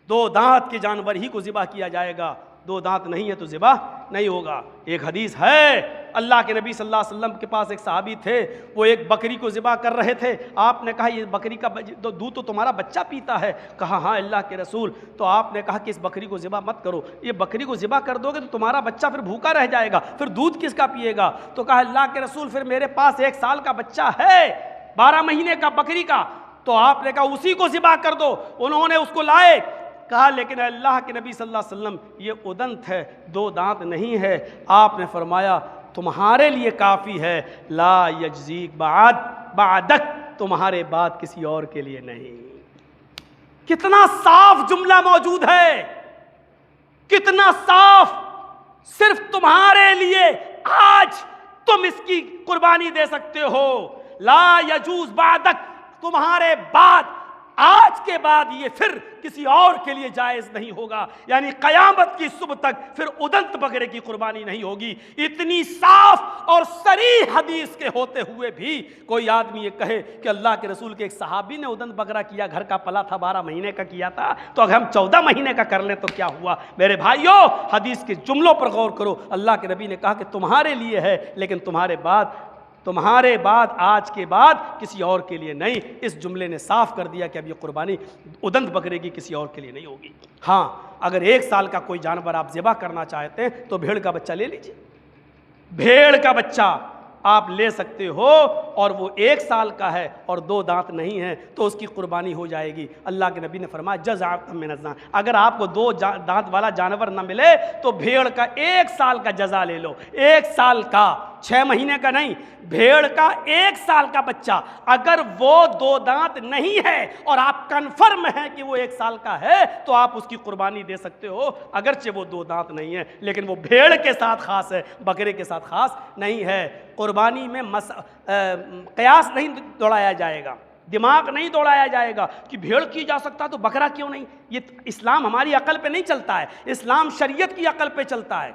2 دانت کے جانور ہی کو ذبح کیا جائے گا، 2 دانت نہیں ہے تو ذبح نہیں ہوگا۔ ایک حدیث ہے، اللہ کے نبی صلی اللہ علیہ وسلم کے پاس ایک صحابی تھے، وہ ایک بکری کو ذبح کر رہے تھے، آپ نے کہا یہ بکری کا دودھ تو تمہارا بچہ پیتا ہے، کہا ہاں اللہ کے رسول، تو آپ نے کہا کہ اس بکری کو ذبح مت کرو، یہ بکری کو ذبح کر دو گے تو تمہارا بچہ پھر بھوکا رہ جائے گا، پھر دودھ کس کا پیے گا؟ تو کہا اللہ کے رسول پھر میرے پاس 1 سال کا بچہ ہے 12 مہینے کا بکری کا، تو آپ نے کہا اسی کو ذبح کر دو، انہوں نے اس کو لائے، کہا لیکن اللہ کے نبی صلی اللہ علیہ وسلم یہ ادنت ہے 2 دانت نہیں ہے، آپ نے فرمایا تمہارے لیے کافی ہے، لا یجزیک بعدک، تمہارے بعد کسی اور کے لیے نہیں۔ کتنا صاف جملہ موجود ہے، کتنا صاف، صرف تمہارے لیے آج تم اس کی قربانی دے سکتے ہو، لا یجوز بعدک، تمہارے بعد، آج کے بعد یہ پھر کسی اور کے لیے جائز نہیں ہوگا، یعنی قیامت کی صبح تک پھر ادنت بکرے کی قربانی نہیں ہوگی۔ اتنی صاف اور صریح حدیث کے ہوتے ہوئے بھی کوئی آدمی یہ کہے کہ اللہ کے رسول کے ایک صحابی نے ادنت بکرا کیا، گھر کا پلا تھا، 12 مہینے کا کیا تھا، تو اگر ہم 14 مہینے کا کر لیں تو کیا ہوا؟ میرے بھائیو، حدیث کے جملوں پر غور کرو، اللہ کے نبی نے کہا کہ تمہارے لیے ہے لیکن تمہارے بعد آج کے بعد کسی اور کے لیے نہیں۔ اس جملے نے صاف کر دیا کہ اب یہ قربانی ادنت بکرے کی کسی اور کے لیے نہیں ہوگی۔ ہاں اگر 1 سال کا کوئی جانور آپ ذبح کرنا چاہتے ہیں تو بھیڑ کا بچہ لے لیجئے، بھیڑ کا بچہ آپ لے سکتے ہو اور وہ 1 سال کا ہے اور 2 دانت نہیں ہے تو اس کی قربانی ہو جائے گی۔ اللہ کے نبی نے فرمایا جزاء من الظان، اگر آپ کو 2 دانت والا جانور نہ ملے تو بھیڑ کا 1 سال کا جزا لے لو، 1 سال کا، 6 مہینے کا نہیں، بھیڑ کا 1 سال کا بچہ، اگر وہ 2 دانت نہیں ہے اور آپ کنفرم ہیں کہ وہ 1 سال کا ہے تو آپ اس کی قربانی دے سکتے ہو، اگرچہ وہ 2 دانت نہیں ہے لیکن وہ بھیڑ کے ساتھ خاص ہے، بکرے کے ساتھ خاص نہیں ہے۔ قربانی میں قیاس نہیں دوڑایا جائے گا، دماغ نہیں دوڑایا جائے گا کہ بھیڑ کی جا سکتا تو بکرا کیوں نہیں، یہ اسلام ہماری عقل پہ نہیں چلتا ہے، اسلام شریعت کی عقل پہ چلتا ہے۔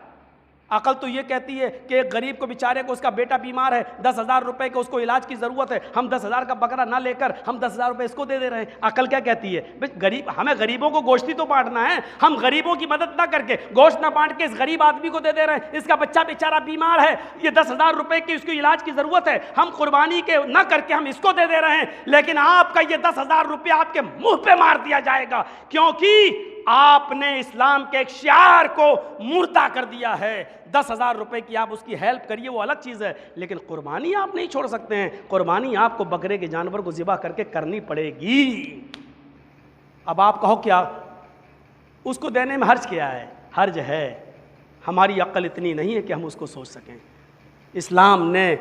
عقل تو یہ کہتی ہے کہ ایک غریب کو بیچارے کو اس کا بیٹا بیمار ہے، 10,000 روپے کا اس کو علاج کی ضرورت ہے، ہم 10,000 کا بکرا نہ لے کر ہم 10,000 روپے اس کو دے رہے ہیں۔ عقل کیا کہتی ہے؟ غریب، ہمیں غریبوں کو گوشت ہی تو بانٹنا ہے، ہم غریبوں کی مدد نہ کر کے، گوشت نہ بانٹ کے اس غریب آدمی کو دے رہے ہیں، اس کا بچہ بیچارہ بیمار ہے، یہ 10,000 روپے کی اس کو علاج کی ضرورت ہے، ہم قربانی کے نہ کر کے ہم اس کو دے رہے ہیں، لیکن آپ کا یہ 10,000 روپے آپ کے منہ پہ مار دیا جائے گا، کیونکہ آپ نے اسلام کے ایک شعار کو مردہ کر دیا ہے۔ 10,000 روپے کی آپ اس کی ہیلپ کریے وہ الگ چیز ہے، لیکن قربانی آپ نہیں چھوڑ سکتے ہیں۔ قربانی آپ کو بکرے کے جانور کو ذبح کر کے کرنی پڑے گی۔ اب آپ کہو کیا اس کو دینے میں حرج کیا ہے؟ حرج ہے، ہماری عقل اتنی نہیں ہے کہ ہم اس کو سوچ سکیں۔ اسلام نے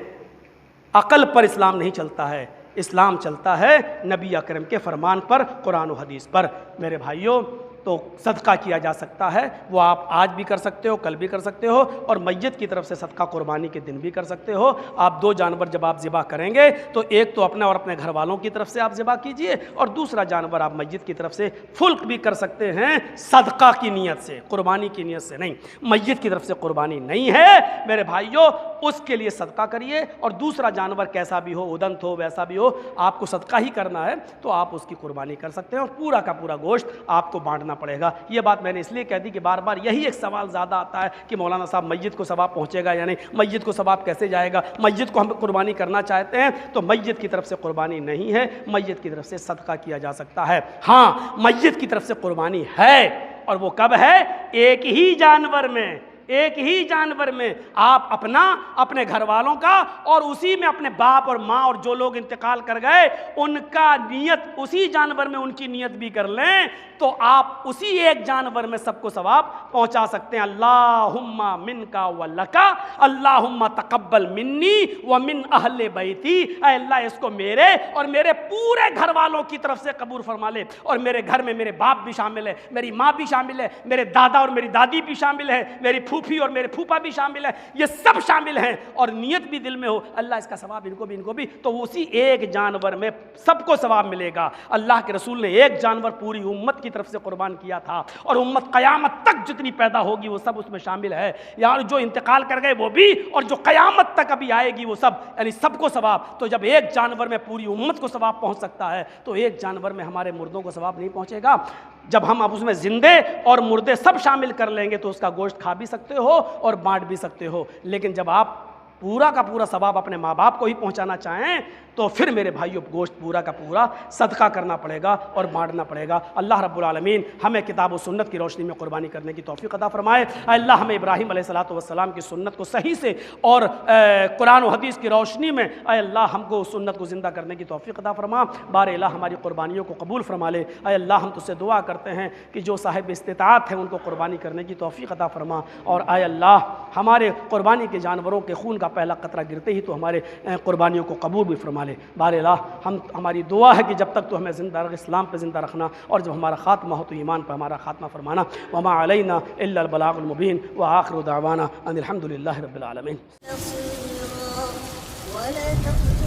عقل پر اسلام نہیں چلتا ہے، اسلام چلتا ہے نبی اکرم کے فرمان پر، قرآن و حدیث پر۔ میرے بھائیوں، تو صدقہ کیا جا سکتا ہے، وہ آپ آج بھی کر سکتے ہو، کل بھی کر سکتے ہو، اور میت کی طرف سے صدقہ قربانی کے دن بھی کر سکتے ہو۔ آپ 2 جانور جب آپ ذبح کریں گے تو ایک تو اپنا اور اپنے گھر والوں کی طرف سے آپ ذبح کیجئے، اور دوسرا جانور آپ میت کی طرف سے فلک بھی کر سکتے ہیں، صدقہ کی نیت سے، قربانی کی نیت سے نہیں۔ میت کی طرف سے قربانی نہیں ہے میرے بھائیوں، اس کے لیے صدقہ کریے، اور دوسرا جانور کیسا بھی ہو، ادنت ہو، ویسا بھی ہو، آپ کو صدقہ ہی کرنا ہے تو آپ اس کی قربانی کر سکتے ہیں، اور پورا کا پورا گوشت آپ کو بانٹنا پڑے گا۔ یہ بات میں نے اس لیے کہہ دی کہ بار بار یہی ایک سوال زیادہ آتا ہے کہ مولانا صاحب میت کو ثواب پہنچے گا یا نہیں، میت کو ثواب کیسے جائے گا، میت کو ہم قربانی کرنا چاہتے ہیں تو میت کی طرف سے قربانی نہیں ہے، میت کی طرف سے صدقہ کیا جا سکتا ہے۔ ہاں، میت کی طرف سے قربانی ہے، اور وہ کب ہے؟ ایک ہی جانور میں، ایک ہی جانور میں آپ اپنا، اپنے گھر والوں کا، اور اسی میں اپنے باپ اور ماں اور جو لوگ انتقال کر گئے ان کا نیت اسی جانور میں ان کی نیت بھی کر لیں تو آپ اسی ایک جانور میں سب کو ثواب پہنچا سکتے ہیں۔ اللہم منکا ولکا، اللہم تقبل منی ومن اہل بیتی، اے اللہ اس کو میرے اور میرے پورے گھر والوں کی طرف سے قبول فرما لے، اور میرے گھر میں میرے باپ بھی شامل ہے، میری ماں بھی شامل ہے، میرے دادا اور میری دادی بھی شامل ہے، میری پھوپھی اور میرے پھوپا بھی شامل ہے، یہ سب شامل ہیں، اور نیت بھی دل میں ہو اللہ اس کا ثواب ان کو بھی، تو اسی ایک جانور میں سب کو ثواب ملے گا۔ اللہ کے رسول نے ایک جانور پوری امت کی طرف سے قربان کیا تھا، اور امت قیامت تک جتنی پیدا ہوگی وہ سب اس میں شامل ہے، یعنی جو انتقال کر گئے وہ بھی، اور جو قیامت تک ابھی آئے گی وہ سب، یعنی سب کو ثواب۔ تو جب ایک جانور میں پوری امت کو ثواب پہنچ سکتا ہے تو ایک جانور میں ہمارے مردوں کو ثواب نہیں پہنچے گا؟ جب ہم اب اس میں زندے اور مردے سب شامل کر لیں گے تو اس کا گوشت کھا بھی سکتے ہو اور بانٹ بھی سکتے ہو، لیکن جب آپ پورا کا پورا ثواب اپنے ماں باپ کو ہی پہنچانا چاہیں تو پھر میرے بھائیوں گوشت پورا کا پورا صدقہ کرنا پڑے گا اور بانٹنا پڑے گا۔ اللہ رب العالمین ہمیں کتاب و سنت کی روشنی میں قربانی کرنے کی توفیق عطا فرمائے۔ اے اللہ ہمیں ابراہیم علیہ السلام کی سنت کو صحیح سے اور قرآن و حدیث کی روشنی میں اے اللہ ہم کو اس سنت کو زندہ کرنے کی توفیق عطا فرما۔ بار الہ ہماری قربانیوں کو قبول فرما لے۔ اے اللہ ہم تجھ سے دعا کرتے ہیں کہ جو صاحب استطاعت ہیں ان کو قربانی کرنے کی توفیق عطا فرما، اور اے اللہ ہمارے قربانی کے جانوروں کے خون کا پہلا قطرہ گرتے ہی تو ہمارے قربانیوں کو قبول بھی فرما لے۔ بار الہ ہماری دعا ہے کہ جب تک تو ہمیں زندہ اسلام پہ زندہ رکھنا، اور جب ہمارا خاتمہ ہو تو ایمان پہ ہمارا خاتمہ فرمانا۔ وما علینا الا البلاغ المبین، وآخر دعوانا ان الحمد للہ رب العالمین۔ ولا تقتلوا